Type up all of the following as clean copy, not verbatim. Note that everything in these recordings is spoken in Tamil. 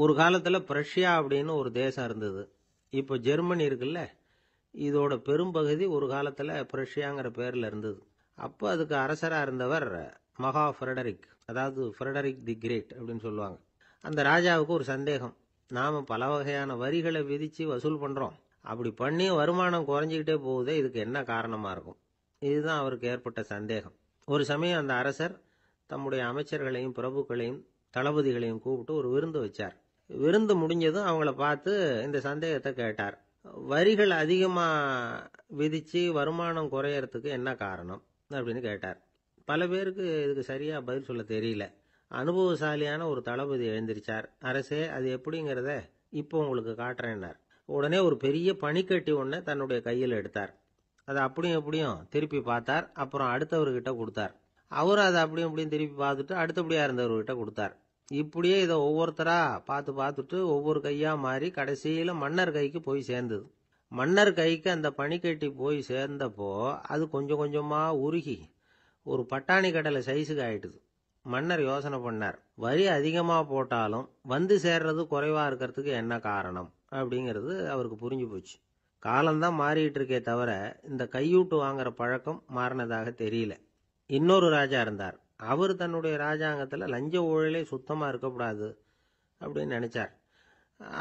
ஒரு காலத்தில் பிரஷ்யா அப்படின்னு ஒரு தேசம் இருந்தது. இப்போ ஜெர்மனி இருக்குல்ல, இதோட பெரும்பகுதி ஒரு காலத்தில் பிரஷ்யாங்கிற பேரில் இருந்தது. அப்போ அதுக்கு அரசராக இருந்தவர் மகா ஃப்ரெடரிக், அதாவது ஃப்ரெடரிக் தி கிரேட் அப்படின்னு சொல்லுவாங்க. அந்த ராஜாவுக்கு ஒரு சந்தேகம். நாம் பல வகையான வரிகளை விதித்து வசூல் பண்ணுறோம், அப்படி பண்ணி வருமானம் குறைஞ்சிக்கிட்டே போகுதே, இதுக்கு என்ன காரணமாக இருக்கும்? இதுதான் அவருக்கு ஏற்பட்ட சந்தேகம். ஒரு சமயம் அந்த அரசர் தம்முடைய அமைச்சர்களையும் பிரபுக்களையும் தளபதிகளையும் கூப்பிட்டு ஒரு விருந்து வச்சார். விருந்து முடிஞ்சதும் அவங்கள பார்த்து இந்த சந்தேகத்தை கேட்டார். வரிகள் அதிகமாக விதித்து வருமானம் குறையறதுக்கு என்ன காரணம் அப்படின்னு கேட்டார். பல பேருக்கு இதுக்கு சரியாக பதில் சொல்ல தெரியல. அனுபவசாலியான ஒரு தளபதி எழுந்திருச்சார். அரசே, அது எப்படிங்கிறத இப்போ உங்களுக்கு காட்டுறேன்னார். உடனே ஒரு பெரிய பனிக்கட்டி ஒன்றை தன்னுடைய கையில் எடுத்தார். அதை அப்படியும் எப்படியும் திருப்பி பார்த்தார். அப்புறம் அடுத்தவர்கிட்ட கொடுத்தார். அவர் அதை அப்படியும் இப்படியும் திருப்பி பார்த்துட்டு அடுத்தபடியாக இருந்தவர்கிட்ட கொடுத்தார். இப்படியே இதை ஒவ்வொருத்தரா பார்த்துட்டு ஒவ்வொரு கையா மாறி கடைசியில் மன்னர் கைக்கு போய் சேர்ந்தது. மன்னர் கைக்கு அந்த பனிக்கட்டி போய் சேர்ந்தப்போ அது கொஞ்சம் கொஞ்சமாக உருகி ஒரு பட்டாணி கடலை சைஸுக்கு ஆயிட்டுது. மன்னர் யோசனை பண்ணார், வரி அதிகமாக போட்டாலும் வந்து சேர்றது குறைவாக இருக்கிறதுக்கு என்ன காரணம் அப்படிங்கிறது அவருக்கு புரிஞ்சு போச்சு. காலம்தான் மாறிட்டு இருக்கே தவிர இந்த கையூட்டு வாங்குற பழக்கம் மாறினதாக தெரியல. இன்னொரு ராஜா இருந்தார். அவர் தன்னுடைய ராஜாங்கத்தில் லஞ்ச ஊழலே சுத்தமாக இருக்கக்கூடாது அப்படின்னு நினைச்சார்.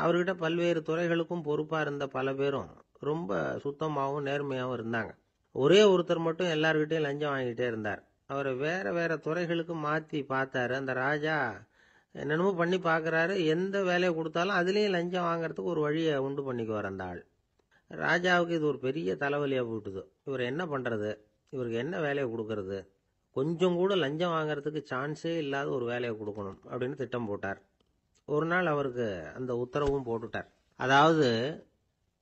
அவர்கிட்ட பல்வேறு துறைகளுக்கும் பொறுப்பாக இருந்த பல பேரும் ரொம்ப சுத்தமாகவும் நேர்மையாகவும் இருந்தாங்க. ஒரே ஒருத்தர் மட்டும் எல்லார்கிட்டையும் லஞ்சம் வாங்கிட்டே இருந்தார். அவரை வேற வேற துறைகளுக்கு மாற்றி பார்த்தாரு. அந்த ராஜா என்னென்னமோ பண்ணி பார்க்குறாரு. எந்த வேலையை கொடுத்தாலும் அதுலேயும் லஞ்சம் வாங்கிறதுக்கு ஒரு வழியை உண்டு பண்ணிக்குவார் அந்த ஆள். ராஜாவுக்கு இது ஒரு பெரிய தலைவலியாக போட்டுது. இவர் என்ன பண்ணுறது, இவருக்கு என்ன வேலையை கொடுக்கறது, கொஞ்சம் கூட லஞ்சம் வாங்கிறதுக்கு சான்ஸே இல்லாத ஒரு வேலையை கொடுக்கணும் அப்படின்னு திட்டம் போட்டார். ஒரு நாள் அவருக்கு அந்த உத்தரவும் போட்டுட்டார். அதாவது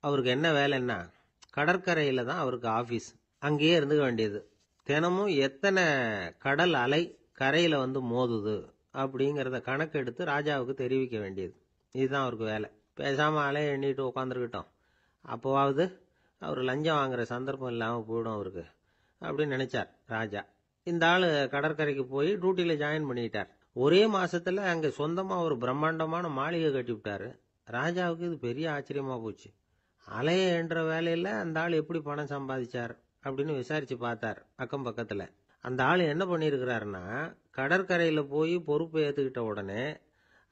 அவருக்கு என்ன வேலைன்னா, கடற்கரையில் தான் அவருக்கு ஆஃபீஸ். அங்கேயே இருந்துக்க வேண்டியது. தினமும் எத்தனை கடல் அலை கரையில் வந்து மோதுது அப்படிங்கிறத கணக்கெடுத்து ராஜாவுக்கு தெரிவிக்க வேண்டியது. இதுதான் அவருக்கு வேலை. பேசாமல் அலையை எண்ணிட்டு உட்காந்துருக்கிட்டோம், அப்போவாவது அவர் லஞ்சம் வாங்குற சந்தர்ப்பம் இல்லாமல் போயிடும் அவருக்கு அப்படின்னு நினைச்சார் ராஜா. இந்த ஆள் கடற்கரைக்கு போய் டியூட்டியில் ஜாயின் பண்ணிட்டார். ஒரே மாசத்துல அங்கே சொந்தமாக ஒரு பிரம்மாண்டமான மாளிகை கட்டி விட்டாரு. ராஜாவுக்கு இது பெரிய ஆச்சரியமாக போச்சு. அலையை என்ற வேலையில் அந்த ஆள் எப்படி பணம் சம்பாதிச்சார் அப்படின்னு விசாரித்து பார்த்தார் அக்கம் பக்கத்தில். அந்த ஆள் என்ன பண்ணியிருக்கிறாருன்னா, கடற்கரையில் போய் பொறுப்பை ஏற்றுக்கிட்ட உடனே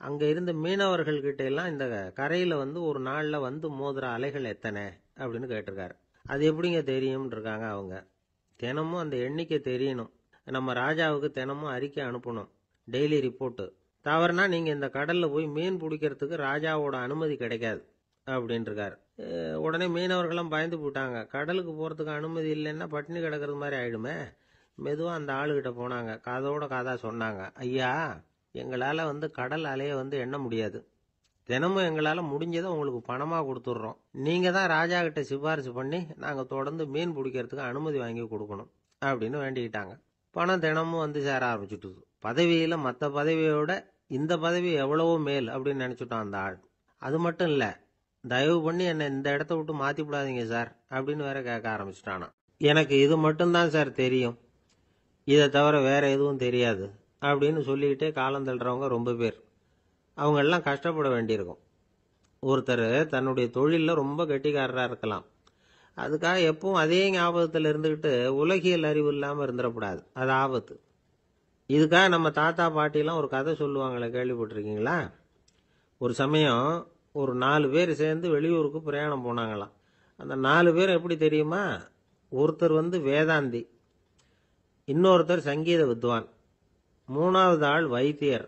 அங்கே இருந்த மீனவர்கள்கிட்ட எல்லாம் இந்த கரையில் வந்து ஒரு நாளில் வந்து மோதுற அலைகள் எத்தனை அப்படின்னு கேட்டிருக்காரு. அது எப்படிங்க தெரியும்னு இருக்காங்க அவங்க. தினமும் அந்த எண்ணிக்கை தெரியணும். நம்ம ராஜாவுக்கு தினமும் அறிக்கை அனுப்பணும், டெய்லி ரிப்போர்ட்டு. தவறுனா நீங்கள் இந்த கடலில் போய் மீன் பிடிக்கிறதுக்கு ராஜாவோட அனுமதி கிடைக்காது அப்படின்ட்டுருக்காரு. உடனே மீனவர்களும் பயந்து போட்டாங்க. கடலுக்கு போகிறதுக்கு அனுமதி இல்லைன்னா பட்டினி கிடக்கிறது மாதிரி ஆகிடுமே. மெதுவாக அந்த ஆளுகிட்ட போனாங்க. காதோட காதா சொன்னாங்க, ஐயா, எங்களால் வந்து கடல் அலையை வந்து எண்ண முடியாது. தினமும் எங்களால் முடிஞ்சதை உங்களுக்கு பணமாக கொடுத்துட்றோம். நீங்கள் தான் ராஜா கிட்ட சிபாரிசு பண்ணி நாங்கள் தொடர்ந்து மீன் பிடிக்கிறதுக்கு அனுமதி வாங்கி கொடுக்கணும் அப்படின்னு வேண்டிக்கிட்டாங்க. பணம் தினமும் வந்து சேர ஆரம்பிச்சுட்டுது. பதவியில் மற்ற பதவியோட இந்த பதவி எவ்வளவோ மேல் அப்படின்னு நினச்சிட்டோம் அந்த ஆள். அது மட்டும் இல்லை, தயவு பண்ணி என்னை இந்த இடத்த விட்டு மாற்றி விடாதீங்க சார் அப்படின்னு வேற கேட்க ஆரம்பிச்சிட்டானா. எனக்கு இது மட்டும்தான் சார் தெரியும், இதை தவிர வேற எதுவும் தெரியாது அப்படின்னு சொல்லிக்கிட்டே காலம் தள்ளுறவங்க ரொம்ப பேர். அவங்கெல்லாம் கஷ்டப்பட வேண்டியிருக்கும். ஒருத்தர் தன்னுடைய தொழிலில் ரொம்ப கெட்டிக்காரராக இருக்கலாம். அதுக்காக எப்பவும் அதே ஞாபகத்தில் இருந்துக்கிட்டு உலகியல் அறிவு இல்லாமல் இருந்துடக்கூடாது. அது ஆபத்து. இதுக்காக நம்ம தாத்தா பாட்டிலாம் ஒரு கதை சொல்லுவாங்களே, கேள்விப்பட்டிருக்கீங்களா? ஒரு சமயம் ஒரு 4 பேர் சேர்ந்து வெளியூருக்கு பிரயாணம் போனாங்களாம். அந்த 4 பேர் எப்படி தெரியுமா? ஒருத்தர் வந்து வேதாந்தி, இன்னொருத்தர் சங்கீத வித்வான், 3வது ஆள் வைத்தியர்,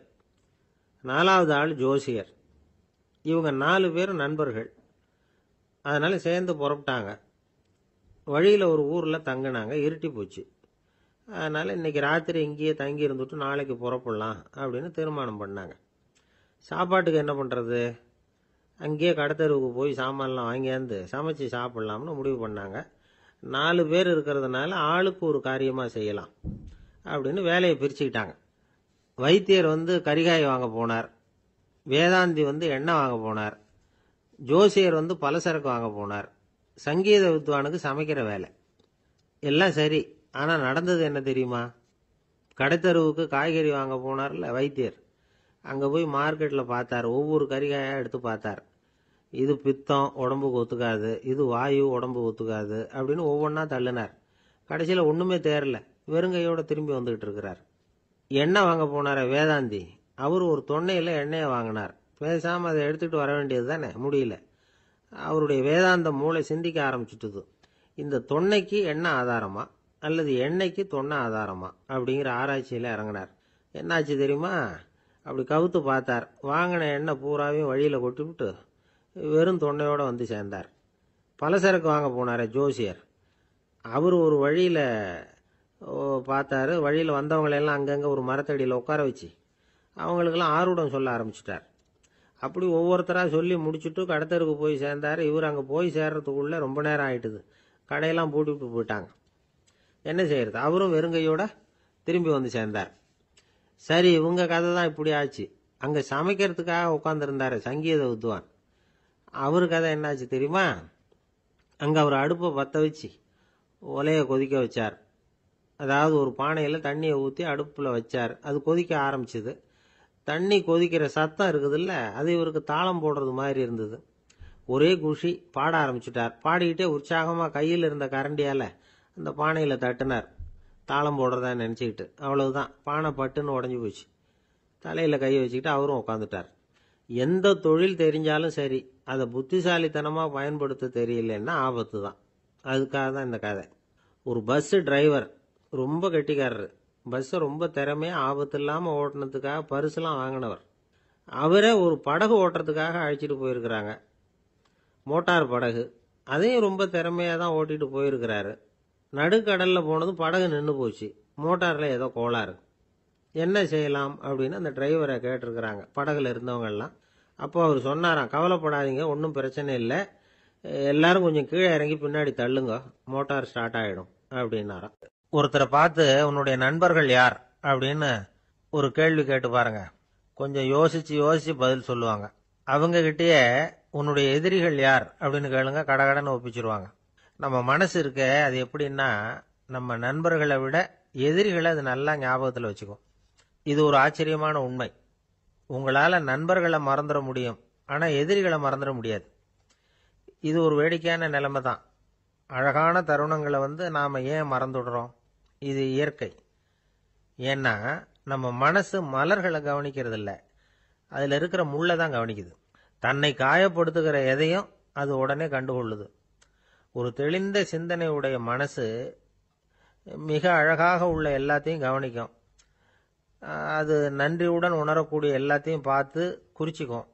4வது ஆள் ஜோசியர். இவங்க 4 பேரும் நண்பர்கள். அதனால சேர்ந்து புறப்பட்டாங்க. வழியில் ஒரு ஊரில் தங்கினாங்க. இருட்டி போச்சு. அதனால் இன்னைக்கு ராத்திரி இங்கேயே தங்கி இருந்துட்டு நாளைக்கு புறப்படலாம் அப்படின்னு தீர்மானம் பண்ணாங்க. சாப்பாட்டுக்கு என்ன பண்ணுறது? அங்கேயே கடத்தெருவுக்கு போய் சாமான்லாம் வாங்கியாந்து சமைச்சு சாப்பிட்லாம்னு முடிவு பண்ணாங்க. 4 பேர் இருக்கிறதுனால ஆளுக்கு ஒரு காரியமாக செய்யலாம் அப்படின்னு வேலையை பிரிச்சுக்கிட்டாங்க. வைத்தியர் வந்து கரிகாய் வாங்க போனார், வேதாந்தி வந்து எண்ணெய் வாங்க போனார், ஜோசியர் வந்து பலசரக்கு வாங்க போனார், சங்கீத வித்வானுக்கு சமைக்கிற வேலை. எல்லாம் சரி, ஆனால் நடந்தது என்ன தெரியுமா? கடைத்தருவுக்கு காய்கறி வாங்க போனார்ல வைத்தியர், அங்கே போய் மார்க்கெட்டில் பார்த்தார். ஒவ்வொரு கறிகாயாக எடுத்து பார்த்தார். இது பித்தம், உடம்புக்கு ஒத்துக்காது, இது வாயு, உடம்புக்கு ஒத்துக்காது அப்படின்னு ஒவ்வொன்றா தள்ளினார். கடைசியில் ஒன்றுமே தேரல. வெறுங்கையோட திரும்பி வந்துகிட்டு இருக்கிறார். எண்ணெய் வாங்க போனார வேதாந்தி. அவர் ஒரு தொன்னையில் எண்ணெயை வாங்கினார். பேசாமல் அதை எடுத்துகிட்டு வர வேண்டியது தானே, முடியல. அவருடைய வேதாந்த மூளை சிந்திக்க ஆரம்பிச்சுட்டுது. இந்த தொன்னைக்கு எண்ணெய் ஆதாரமா அல்லது எண்ணெய்க்கு தொன்னை ஆதாரமா அப்படிங்கிற ஆராய்ச்சியில் இறங்கினார். என்னாச்சு தெரியுமா? அப்படி கவுத்து பார்த்தார். வாங்கின எண்ணெய் பூராவையும் வழியில் கொட்டிவிட்டு வெறும் தொன்னையோடு வந்து சேர்ந்தார். பலசரக்கு வாங்க போனார் ஜோசியர். அவர் ஒரு வழியில் பார்த்தாரு. வழியில் வந்தவங்களெல்லாம் அங்கங்கே ஒரு மரத்தடியில் உட்கார வச்சு அவங்களுக்கெல்லாம் ஆர்வம் சொல்ல ஆரம்பிச்சிட்டார். அப்படி ஒவ்வொருத்தராக சொல்லி முடிச்சுட்டு கடத்தருக்கு போய் சேர்ந்தார். இவர் அங்கே போய் சேர்றதுக்குள்ளே ரொம்ப நேரம் ஆயிட்டுது. கடையெல்லாம் பூட்டிவிட்டு போயிட்டாங்க. என்ன செய்யறது? அவரும் வெறுங்கையோட திரும்பி வந்து சேர்ந்தார். சரி, இவங்க கதை தான் இப்படி ஆச்சு. அங்கே சமைக்கிறதுக்காக உட்காந்துருந்தார் சங்கீத வித்வான். அவரு கதை என்னாச்சு தெரியுமா? அங்கே அவர் அடுப்பை பற்ற வச்சு ஒலையை கொதிக்க வச்சார். அதாவது ஒரு பானையில் தண்ணியை ஊற்றி அடுப்பில் வச்சார். அது கொதிக்க ஆரம்பிச்சுது. தண்ணி கொதிக்கிற சத்தம் இருக்குதுல்ல, அது இவருக்கு தாளம் போடுறது மாதிரி இருந்தது. ஒரே குஷி, பாட ஆரம்பிச்சுட்டார். பாடிக்கிட்டே உற்சாகமாக கையில் இருந்த கரண்டியால் அந்த பானையில் தட்டினார், தாளம் போடுறதா நினச்சிக்கிட்டு. அவ்வளவுதான், பானை பட்டுன்னு உடஞ்சி போச்சு. தலையில் கை வச்சுக்கிட்டு அவரும் உட்காந்துட்டார். எந்த தொழில் தெரிஞ்சாலும் சரி, அதை புத்திசாலித்தனமாக பயன்படுத்த தெரியலன்னா ஆபத்து தான். அதுக்காக தான் இந்த கதை. ஒரு பஸ்ஸு டிரைவர் ரொம்ப கெட்டிக்காரரு. பஸ்ஸை ரொம்ப திறமையாக ஆபத்து இல்லாமல் ஓட்டினதுக்காக பரிசுலாம் வாங்கினவர். அவரே ஒரு படகு ஓட்டுறதுக்காக அழைச்சிட்டு போயிருக்கிறாங்க, மோட்டார் படகு. அதையும் ரொம்ப திறமையாக தான் ஓட்டிட்டு போயிருக்கிறாரு. நடுக்கடலில் போனதும் படகு நின்று போச்சு. மோட்டாரில் ஏதோ கோளாறு. என்ன செய்யலாம் அப்படின்னு அந்த டிரைவரை கேட்டிருக்கிறாங்க படகுல இருந்தவங்கெல்லாம். அப்போ அவர் சொன்னாராம், கவலைப்படாதீங்க, ஒன்றும் பிரச்சனை இல்லை, எல்லாரும் கொஞ்சம் கீழே இறங்கி பின்னாடி தள்ளுங்க, மோட்டார் ஸ்டார்ட் ஆகிடும் அப்படின்னாராம். ஒருத்தரை பார்த்து உன்னுடைய நண்பர்கள் யார் அப்படின்னு ஒரு கேள்வி கேட்டு பாருங்க. கொஞ்சம் யோசிச்சு யோசிச்சு பதில் சொல்லுவாங்க. அவங்க கிட்டேயே உன்னுடைய எதிரிகள் யார் அப்படின்னு கேளுங்க, கடகடன்னு ஒப்பிச்சிருவாங்க. நம்ம மனசு இருக்க, அது எப்படின்னா நம்ம நண்பர்களை விட எதிரிகளை அது நல்லா ஞாபகத்தில் வச்சுக்கும். இது ஒரு ஆச்சரியமான உண்மை. உங்களால் நண்பர்களை மறந்துட முடியும், ஆனால் எதிரிகளை மறந்துட முடியாது. இது ஒரு வேடிக்கையான நிலைமை தான். அழகான தருணங்களை நாம் ஏன் மறந்துடுறோம்? இது இயற்கை. ஏன்னா நம்ம மனசு மலர்களை கவனிக்கிறது இல்லை, அதில் இருக்கிற முள்ளை தான் கவனிக்குது. தன்னை காயப்படுத்துகிற எதையும் அது உடனே கண்டுகொள்ளுது. ஒரு தெளிந்த சிந்தனை உடைய மனசு மிக அழகாக உள்ள எல்லாத்தையும் கவனிக்கும். அது நன்றியுடன் உணரக்கூடிய எல்லாத்தையும் பார்த்து குறிச்சிக்கும்.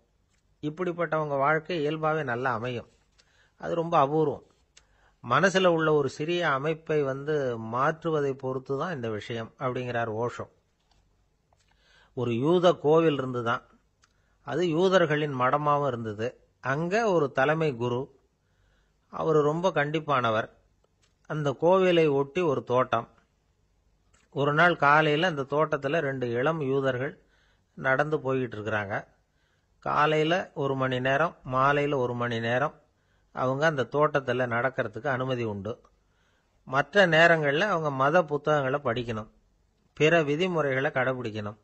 இப்படிப்பட்டவங்க வாழ்க்கை இயல்பாகவே நல்லா அமையும். அது ரொம்ப அபூர்வம். மனசில் உள்ள ஒரு சிறிய அமைப்பை மாற்றுவதை பொறுத்து தான் இந்த விஷயம் அப்படிங்கிறார் ஓஷோ. ஒரு யூத கோவில் இருந்துதான். அது யூதர்களின் மடமாகவும் இருந்தது. அங்கே ஒரு தலைமை குரு, அவர் ரொம்ப கண்டிப்பானவர். அந்த கோவிலை ஒட்டி ஒரு தோட்டம். ஒரு நாள் காலையில் அந்த தோட்டத்தில் 2 இளம் யூதர்கள் நடந்து போய்கிட்டு இருக்கிறாங்க. காலையில் 1 மணி நேரம், மாலையில் 1 மணி நேரம் அவங்க அந்த தோட்டத்தில் நடக்கிறதுக்கு அனுமதி உண்டு. மற்ற நேரங்களில் அவங்க மத புத்தகங்களை படிக்கணும், பிற விதிமுறைகளை கடைபிடிக்கணும்.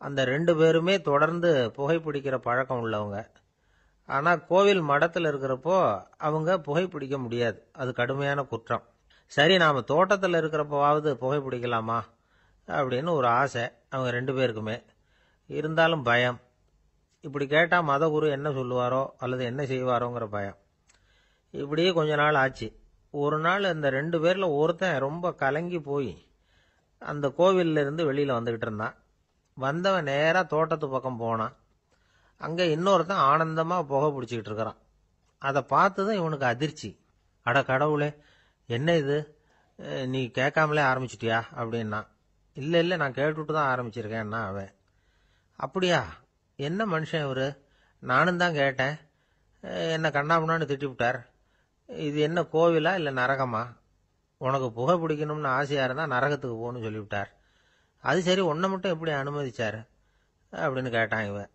அந்த 2 பேருமே தொடர்ந்து புகைப்பிடிக்கிற பழக்கம் உள்ளவங்க. ஆனால் கோவில் மடத்தில் இருக்கிறப்போ அவங்க புகைப்பிடிக்க முடியாது, அது கடுமையான குற்றம். சரி, நாம் தோட்டத்தில் இருக்கிறப்போவாவது புகைப்பிடிக்கலாமா அப்படின்னு ஒரு ஆசை அவங்க 2 பேருக்குமே. இருந்தாலும் பயம். இப்படி கேட்டால் மதகுரு என்ன சொல்லுவாரோ அல்லது என்ன செய்வாரோங்கிற பயம். இப்படியே கொஞ்ச நாள் ஆச்சு. ஒரு நாள் இந்த 2 பேரில் ஒருத்தன் ரொம்ப கலங்கி போய் அந்த கோவிலில் இருந்து வெளியில் வந்துக்கிட்டு இருந்தான். வந்தவன் நேராக தோட்டத்து பக்கம் போனான். அங்கே இன்னொருத்தன் ஆனந்தமாக புகை பிடிச்சிக்கிட்டு இருக்கிறான். அதை பார்த்து தான் இவனுக்கு அதிர்ச்சி. அட கடவுளே, என்ன இது, நீ கேட்காமலே ஆரம்பிச்சிட்டியா அப்படின்னா. இல்லை இல்லை, நான் கேட்டுவிட்டு தான் ஆரம்பிச்சிருக்கேன்னா அவன். அப்படியா, என்ன மனுஷன் இவர், நானும் தான் கேட்டேன், என்ன கண்ணாமுன்னான்னு திட்டிவிட்டார். இது என்ன கோவிலா இல்லை நரகமா? உனக்கு புகை பிடிக்கணும்னு ஆசையாக இருந்தால் நரகத்துக்கு போகணும்னு சொல்லிவிட்டார். அது சரி, உன்னை மட்டும் எப்படி அனுமதிச்சார் அப்படின்னு கேட்டான் இவன்.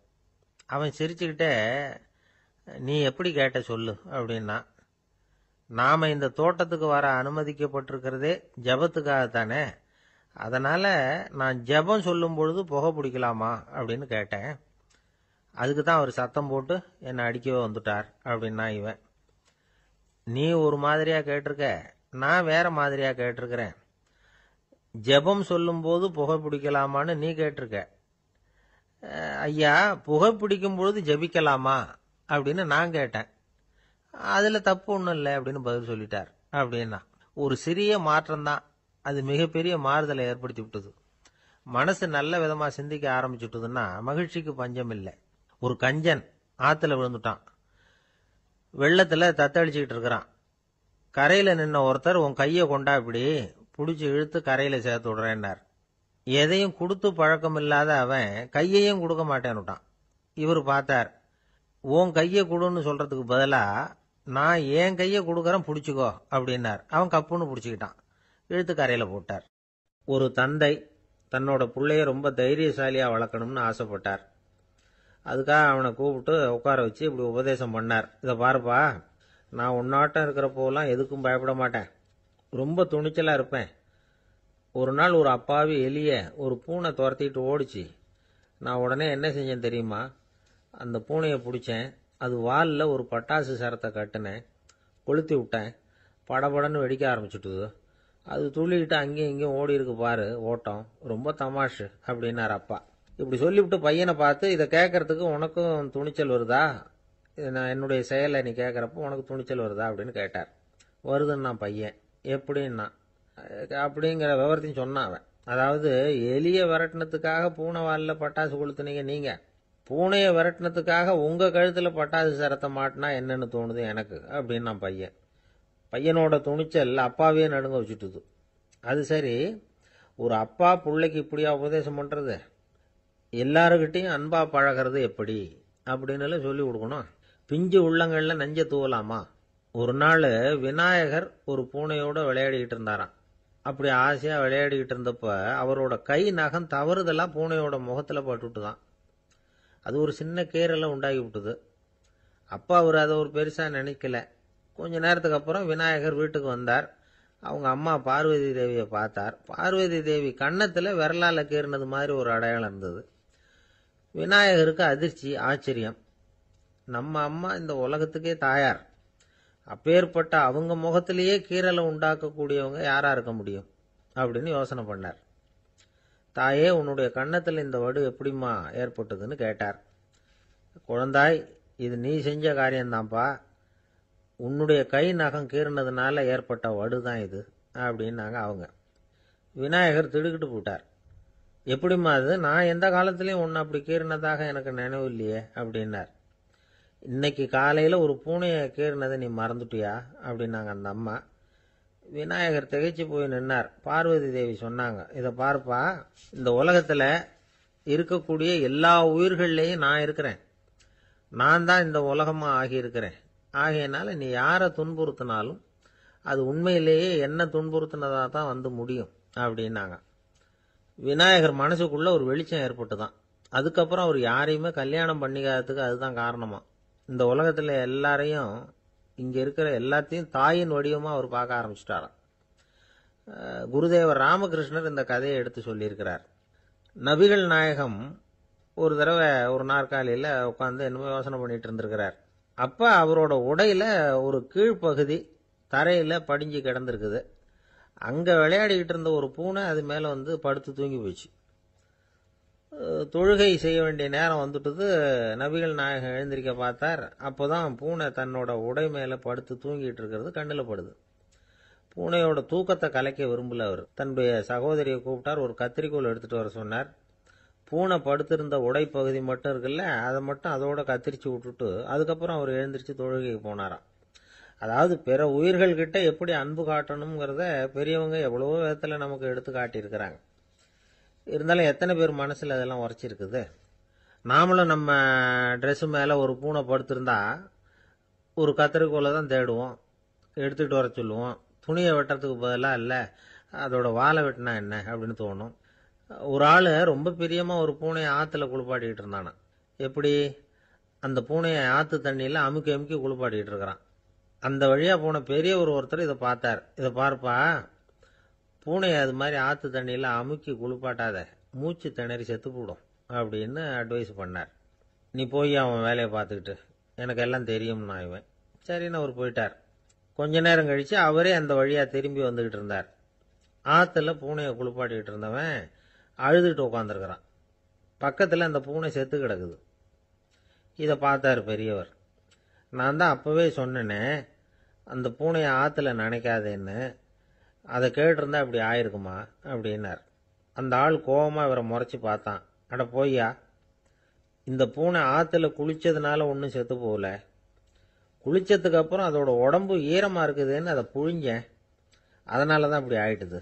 அவன் சிரிச்சுக்கிட்டே, நீ எப்படி கேட்ட சொல்லு அப்படின்னா. நாம் இந்த தோட்டத்துக்கு வர அனுமதிக்கப்பட்டிருக்கிறதே ஜபத்துக்காகத்தானே, அதனால நான் ஜெபம் சொல்லும் பொழுது புகை பிடிக்கலாமா அப்படின்னு கேட்டேன். அதுக்கு தான் அவர் சத்தம் போட்டு என்னை அடிக்கவே வந்துட்டார் அப்படின்னா இவன். நீ ஒரு மாதிரியா கேட்டிருக்க, நான் வேற மாதிரியா கேட்டிருக்கிறேன். ஜெபம் சொல்லும் போது புகை பிடிக்கலாமான்னு நீ கேட்டிருக்க. ஐயா, புகை பிடிக்கும் பொழுது ஜெபிக்கலாமா அப்படின்னு நான் கேட்டேன். அதுல தப்பு ஒன்றும் இல்லை அப்படின்னு பதில் சொல்லிட்டார் அப்படின்னா. ஒரு சிறிய மாற்றம் தான் அது மிகப்பெரிய மாறுதலை ஏற்படுத்தி விட்டது. மனசு நல்ல விதமா சிந்திக்க ஆரம்பிச்சுட்டுதுன்னா மகிழ்ச்சிக்கு பஞ்சம் இல்லை. ஒரு கஞ்சன் ஆத்துல விழுந்துட்டான். வெள்ளத்துல தத்தளிச்சுக்கிட்டு இருக்கிறான். கரையில நின்ன ஒருத்தர் உன் கையை கொண்டா இப்படி புடிச்சு இழுத்து கரையில சேர்த்து விடுறேன்னார். எதையும் கொடுத்து பழக்கம் இல்லாத அவன் கையையும் கொடுக்க மாட்டேன்னுட்டான். இவர் பார்த்தார். உன் கையை கொடுன்னு சொல்றதுக்கு பதிலா நான் என் கையை கொடுக்கறேன் புடிச்சுக்கோ அப்படின்னார். அவன் கப்புன்னு புடிச்சுக்கிட்டான். இழுத்து கரையில போட்டார். ஒரு தந்தை தன்னோட பிள்ளைய ரொம்ப தைரியசாலியா வளர்க்கணும்னு ஆசைப்பட்டார். அதுக்காக அவனை கூப்பிட்டு உட்கார வச்சு இப்படி உபதேசம் பண்ணார். இதை பாருப்பா, நான் உன்னாட்டம் இருக்கிறப்போலாம் எதுக்கும் பயப்பட மாட்டேன். ரொம்ப துணிச்சலா இருப்பேன். ஒரு நாள் ஒரு அப்பாவி எலிய ஒரு பூனை துரத்திட்டு ஓடிச்சு. நான் உடனே என்ன செஞ்சேன் தெரியுமா? அந்த பூனையை பிடிச்சேன். அது வாலில் ஒரு பட்டாசு சரத்தை கட்டினேன், கொளுத்தி விட்டேன். படபடன்னு வெடிக்க ஆரம்பிச்சுட்டுது. அது துள்ளிக்கிட்டு அங்கேயும் இங்கேயும் ஓடி இருக்கு பாரு ஓட்டம், ரொம்ப தமாஷு அப்படின்னார் அப்பா. இப்படி சொல்லிவிட்டு பையனை பார்த்து, இதை கேட்கறதுக்கு உனக்கும் துணிச்சல் வருதா? நான் என்னுடைய செயலை நீ கேட்கறப்போ உனக்கு துணிச்சல் வருதா அப்படின்னு கேட்டார். வருதுன்னா பையன். எப்படின்னா அப்படிங்கிற விவரத்தையும் சொன்னான் அவன். அதாவது எலிய விரட்டினத்துக்காக பூனை வாலில் பட்டாசு கொளுத்துனீங்க நீங்க, பூனையை விரட்டினத்துக்காக உங்க கழுத்துல பட்டாசு சரத்தை மாட்டினா என்னன்னு தோணுது எனக்கு அப்படின்னா பையன். பையனோட துணிச்சல் அப்பாவே நடுங்க வச்சுட்டுது. அது சரி, ஒரு அப்பா பிள்ளைக்கு இப்படியா உபதேசம் பண்றது? எல்லாருக்கிட்டையும் அன்பா பழகிறது எப்படி அப்படின்னு சொல்லி கொடுக்கணும். பிஞ்சு உள்ளங்கள்ல நெஞ்ச தூவலாமா? ஒரு நாள் விநாயகர் ஒரு பூனையோட விளையாடிக்கிட்டு இருந்தாராம். அப்படி ஆசையா விளையாடிக்கிட்டு இருந்தப்ப அவரோட கை நகம் தவறுதலா பூனையோட முகத்துல பட்டுட்டுதான். அது ஒரு சின்ன கீறலை உண்டாகி விட்டுது. அப்பா அவர் அதை ஒரு பெருசா நினைக்கல. கொஞ்ச நேரத்துக்கு அப்புறம் விநாயகர் வீட்டுக்கு வந்தார். அவங்க அம்மா பார்வதி தேவியை பார்த்தார். பார்வதி தேவி கன்னத்துல விரலால கீறினது மாதிரி ஒரு அடையாளம் இருந்தது. விநாயகருக்கு அதிர்ச்சி, ஆச்சரியம். நம்ம அம்மா இந்த உலகத்துக்கே தாயார். அப்பேற்பட்ட அவங்க முகத்திலேயே கீறலை உண்டாக்கக்கூடியவங்க யாரா இருக்க முடியும் அப்படின்னு யோசனை பண்ணார். தாயே, உன்னுடைய கன்னத்தில் இந்த வடு எப்படிம்மா ஏற்பட்டதுன்னு கேட்டார். குழந்தாய், இது நீ செஞ்ச காரியம்தான்ப்பா. உன்னுடைய கை நகம் கீறினதுனால ஏற்பட்ட வடு தான் இது அப்படின்னாங்க அவங்க. விநாயகர் திடுக்கிட்டு போட்டார். எப்படிம்மா அது? நான் எந்த காலத்திலையும் உன்னை அப்படி கீறினதாக எனக்கு நினைவு இல்லையே அப்படின்னார். இன்னைக்கு காலையில ஒரு பூனையை கீறினதை நீ மறந்துட்டியா அப்படின்னாங்க அந்த அம்மா. விநாயகர் திகைச்சு போய் நின்னார். பார்வதி தேவி சொன்னாங்க, இதை பார்ப்பா, இந்த உலகத்துல இருக்கக்கூடிய எல்லா உயிர்கள்லையும் நான் இருக்கிறேன். நான் தான் இந்த உலகமா ஆகியிருக்கிறேன். ஆகையினால நீ யாரை துன்புறுத்தினாலும் அது உண்மையிலேயே என்ன துன்புறுத்தினதா தான் வந்து முடியும் அப்படின்னாங்க. விநாயகர் மனசுக்குள்ள ஒரு வெளிச்சம் ஏற்பட்டுதான். அதுக்கப்புறம் அவர் யாரையுமே கல்யாணம் பண்ணிக்காததுக்கு அதுதான் காரணமா. இந்த உலகத்துல எல்லாரையும், இங்க இருக்கிற எல்லாத்தையும் தாயின் வடிவமா அவர் பார்க்க ஆரம்பிச்சிட்டாராம். குருதேவர் ராமகிருஷ்ணர் இந்த கதையை எடுத்து சொல்லியிருக்கிறார். நபிகள் நாயகம் ஒரு தடவை ஒரு நாற்காலியில உட்காந்து என்னமோ யோசனை பண்ணிட்டு இருந்திருக்கிறார். அப்ப அவரோட உடையில ஒரு கீழ்ப்பகுதி தரையில படிஞ்சு கிடந்திருக்குது. அங்க விளையாடிக்கிட்டு இருந்த ஒரு பூனை அது மேல வந்து படுத்து தூங்கி போச்சு. தொழுகை செய்ய வேண்டிய நேரம் வந்துட்டது. நபிகள் நாயகம் எழுந்திருக்க பார்த்தார். அப்போதான் பூனை தன்னோட உடை மேல படுத்து தூங்கிட்டு இருக்கிறது கண்ணில் படுது. பூனையோட தூக்கத்தை கலைக்க விரும்பல அவர். தன்னுடைய சகோதரியை கூப்பிட்டார். ஒரு கத்திரிக்கோல் எடுத்துட்டு வர சொன்னார். பூனை படுத்திருந்த உடை பகுதி மட்டும் இருக்குல்ல, அதை மட்டும் அதோட கத்திரிச்சு விட்டுட்டு அதுக்கப்புறம் அவர் எழுந்திரிச்சு தொழுகைக்கு போனாராம். அதாவது பிற உயிர்கள் கிட்ட எப்படி அன்பு காட்டணுங்கிறத பெரியவங்க எவ்வளவோ விதத்துல நமக்கு எடுத்து காட்டியிருக்கிறாங்க. இருந்தாலும் எத்தனை பேர் மனசுல அதெல்லாம் உரைச்சிருக்குது? நாமளும் நம்ம ட்ரெஸ் மேல ஒரு பூனை படுத்திருந்தா ஒரு கத்திரிக்கோலை தான் தேடுவோம், எடுத்துட்டு வர சொல்லுவோம். துணியை வெட்டுறதுக்கு பதிலாக இல்லை அதோட வாழை வெட்டினா என்ன அப்படின்னு தோணும். ஒரு ஆள் ரொம்ப பிரியமா ஒரு பூனையை ஆத்துல குளிப்பாட்டிக்கிட்டு இருந்தானா. எப்படி? அந்த பூனையை ஆத்து தண்ணியில அமுக்கி அமுக்கி குளிப்பாட்டிக்கிட்டு இருக்கிறான். அந்த வழியா போன பெரியவர் ஒருத்தர் இதை பார்த்தார். இதை பார்ப்பா, பூனையை அது மாதிரி ஆற்று தண்ணியில் அமுக்கி குளிப்பாட்டாத, மூச்சு திணறி செத்து போடும் அப்படின்னு அட்வைஸ் பண்ணார். நீ போய் அவன் வேலையை பார்த்துக்கிட்டு, எனக்கு எல்லாம் தெரியும்னா இவன். சரின்னு அவர் போயிட்டார். கொஞ்ச நேரம் கழித்து அவரே அந்த வழியாக திரும்பி வந்துக்கிட்டு இருந்தார். ஆற்றுல பூனையை குளிப்பாட்டிக்கிட்டு இருந்தவன் அழுதுகிட்டு உட்காந்துருக்கிறான். பக்கத்தில் அந்த பூனை செத்து கிடக்குது. இதை பார்த்தார் பெரியவர். நான் தான் அப்போவே சொன்னேனே அந்த பூனையை ஆற்றுல நினைக்காதேன்னு, அதை கேட்டிருந்தா இப்படி ஆயிருக்குமா அப்படின்னார். அந்த ஆள் கோபமாக இவரை முறைச்சி பார்த்தான். அட போய்யா, இந்த பூனை ஆற்றுல குளித்ததுனால ஒன்றும் செத்து போகல, குளித்ததுக்கு அப்புறம் அதோட உடம்பு ஈரமாக இருக்குதுன்னு அதை புழிஞ்சேன், அதனால தான் இப்படி ஆயிட்டுது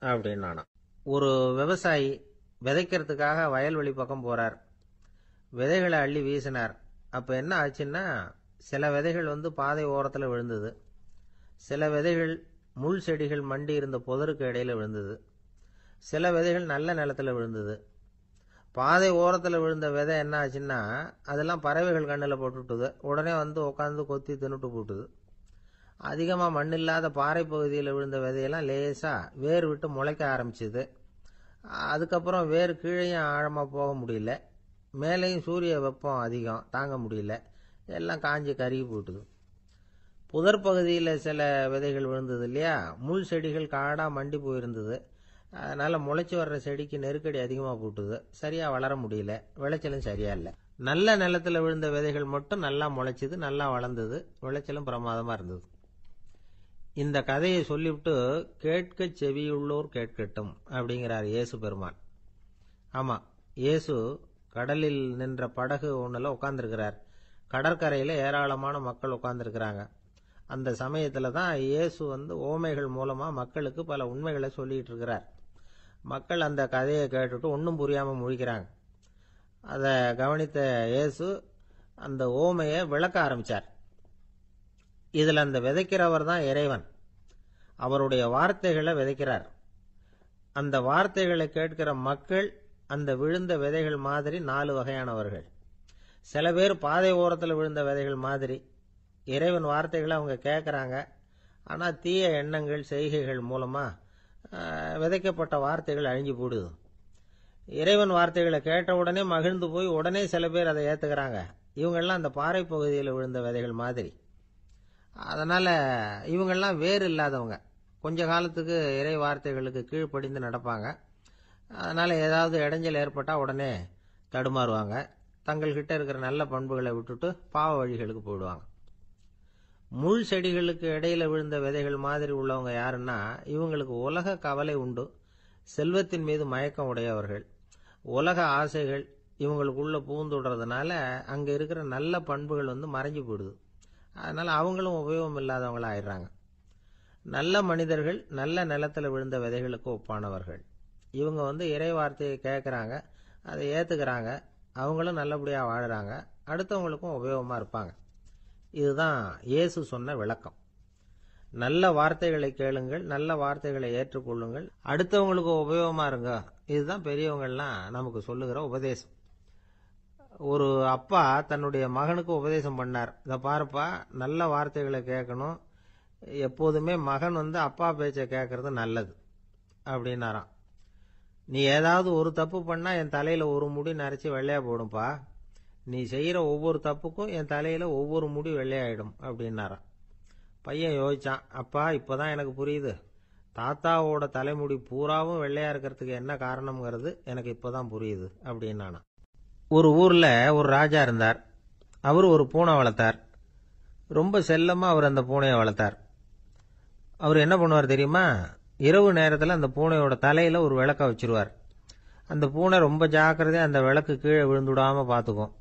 அப்படின்னு நானாம். ஒரு விவசாயி விதைக்கிறதுக்காக வயல்வெளி பக்கம் போகிறார். விதைகளை அள்ளி வீசினார். அப்போ என்ன ஆச்சுன்னா, சில விதைகள் பாதை ஓரத்தில் விழுந்தது, சில விதைகள் முள் செடிகள் மண்டி இருந்த புதருக்கு இடையில விழுந்தது, சில விதைகள் நல்ல நிலத்தில் விழுந்தது. பாதை ஓரத்தில் விழுந்த விதை என்ன ஆச்சுன்னா, அதெல்லாம் பறவைகள் கண்ணில் போட்டுவிட்டுது. உடனே உட்காந்து கொத்தி தின்னுட்டு போட்டுது. அதிகமாக மண் இல்லாத பாறை பகுதியில் விழுந்த விதையெல்லாம் லேசாக வேர் விட்டு முளைக்க ஆரம்பிச்சுது. அதுக்கப்புறம் வேர் கீழேயும் ஆழமாக போக முடியல, மேலேயும் சூரிய வெப்பம் அதிகம் தாங்க முடியல, எல்லாம் காஞ்சி கருகி போட்டுது. புதர் பகுதியில் சில விதைகள் விழுந்தது இல்லையா, முள் செடிகள் காடாக மண்டி போயிருந்தது. அதனால் முளைச்சி வர்ற செடிக்கு நெருக்கடி அதிகமாக போட்டுது, சரியாக வளர முடியல, விளைச்சலும் சரியா இல்லை. நல்ல நிலத்தில் விழுந்த விதைகள் மட்டும் நல்லா முளைச்சிது, நல்லா வளர்ந்தது, விளைச்சலும் பிரமாதமாக இருந்தது. இந்த கதையை சொல்லிவிட்டு கேட்க செவியுள்ளோர் கேட்கட்டும் அப்படிங்கிறார் இயேசு பெருமான். ஆமாம், இயேசு கடலில் நின்ற படகு ஒன்றில் உட்காந்துருக்கிறார். கடற்கரையில் ஏராளமான மக்கள் உட்காந்துருக்கிறாங்க. அந்த சமயத்தில் தான் இயேசு ஓமைகள் மூலமாக மக்களுக்கு பல உண்மைகளை சொல்லிகிட்டு இருக்கிறார். மக்கள் அந்த கதையை கேட்டுட்டு ஒன்றும் புரியாமல் முழிக்கிறாங்க. அதை கவனித்த இயேசு அந்த ஓமையை விளக்க ஆரம்பித்தார். இதில் அந்த விதைக்கிறவர் தான் இறைவன். அவருடைய வார்த்தைகளை விதைக்கிறார். அந்த வார்த்தைகளை கேட்கிற மக்கள் அந்த விழுந்த விதைகள் மாதிரி 4 வகையானவர்கள். சில பேர் பாதை ஓரத்தில் விழுந்த விதைகள் மாதிரி, இறைவன் வார்த்தைகளை அவங்க கேட்குறாங்க, ஆனால் தீய எண்ணங்கள் செய்கைகள் மூலமாக விதைக்கப்பட்ட வார்த்தைகள் அழிஞ்சு போடுது. இறைவன் வார்த்தைகளை கேட்ட உடனே மகிழ்ந்து போய் உடனே சில பேர் அதை ஏற்றுக்கிறாங்க. இவங்கெல்லாம் அந்த பாறை பகுதியில் விழுந்த விதைகள் மாதிரி. அதனால் இவங்கெல்லாம் வேறு இல்லாதவங்க, கொஞ்ச காலத்துக்கு இறை வார்த்தைகளுக்கு கீழ்ப்படிந்து நடப்பாங்க. அதனால் ஏதாவது இடைஞ்சல் ஏற்பட்டால் உடனே தடுமாறுவாங்க, தங்கள்கிட்ட இருக்கிற நல்ல பண்புகளை விட்டுட்டு பாவ வழிகளுக்கு போயிடுவாங்க. முள் செடிகளுக்கு இடையில விழுந்த விதைகள் மாதிரி உள்ளவங்க யாருன்னா, இவங்களுக்கு உலக கவலை உண்டு, செல்வத்தின் மீது மயக்கம் உடையவர்கள், உலக ஆசைகள் இவங்களுக்குள்ள பூந்துடுறதுனால அங்கே இருக்கிற நல்ல பண்புகள் மறைஞ்சு போயிடுது. அதனால் அவங்களும் உபயோகம் இல்லாதவங்களா ஆயிடுறாங்க. நல்ல மனிதர்கள் நல்ல நிலத்தில் விழுந்த விதைகளுக்கு ஒப்பானவர்கள். இவங்க இறை வார்த்தையை கேட்குறாங்க, அதை ஏற்றுக்கிறாங்க, அவங்களும் நல்லபடியாக வாழுறாங்க, அடுத்தவங்களுக்கும் உபயோகமாக இருப்பாங்க. இதுதான் இயேசு சொன்ன விளக்கம். நல்ல வார்த்தைகளை கேளுங்கள், நல்ல வார்த்தைகளை ஏற்றுக்கொள்ளுங்கள், அடுத்தவங்களுக்கு உபயோகமாக இருங்க. இதுதான் பெரியவங்கள்லாம் நமக்கு சொல்லுகிற உபதேசம். ஒரு அப்பா தன்னுடைய மகனுக்கு உபதேசம் பண்ணார். இதை பாருப்பா, நல்ல வார்த்தைகளை கேட்கணும், எப்போதுமே மகன் அப்பா பேச்சை கேட்கறது நல்லது அப்படின்னாராம். நீ ஏதாவது ஒரு தப்பு பண்ணால் என் தலையில் ஒரு முடி நரைச்சி வெள்ளையா போடும்பா, நீ செய்கிற ஒவ்வொரு தப்புக்கும் என் தலையில் ஒவ்வொரு முடி வெள்ளையாயிடும் அப்படின்னாராம். பையன் யோசிச்சான், அப்பா இப்போதான் எனக்கு புரியுது, தாத்தாவோட தலைமுடி பூராவும் வெள்ளையா இருக்கிறதுக்கு என்ன காரணம்ங்கிறது எனக்கு இப்போதான் புரியுது அப்படின்னானா. ஒரு ஊரில் ஒரு ராஜா இருந்தார். அவர் ஒரு பூனை வளர்த்தார். ரொம்ப செல்லமாக அவர் அந்த பூனையை வளர்த்தார். அவர் என்ன பண்ணுவார் தெரியுமா, இரவு நேரத்தில் அந்த பூனையோட தலையில் ஒரு விளக்க வச்சிருவார். அந்த பூனை ரொம்ப ஜாக்கிரதையாக அந்த விளக்கு கீழே விழுந்துடாமல் பார்த்துக்கும்.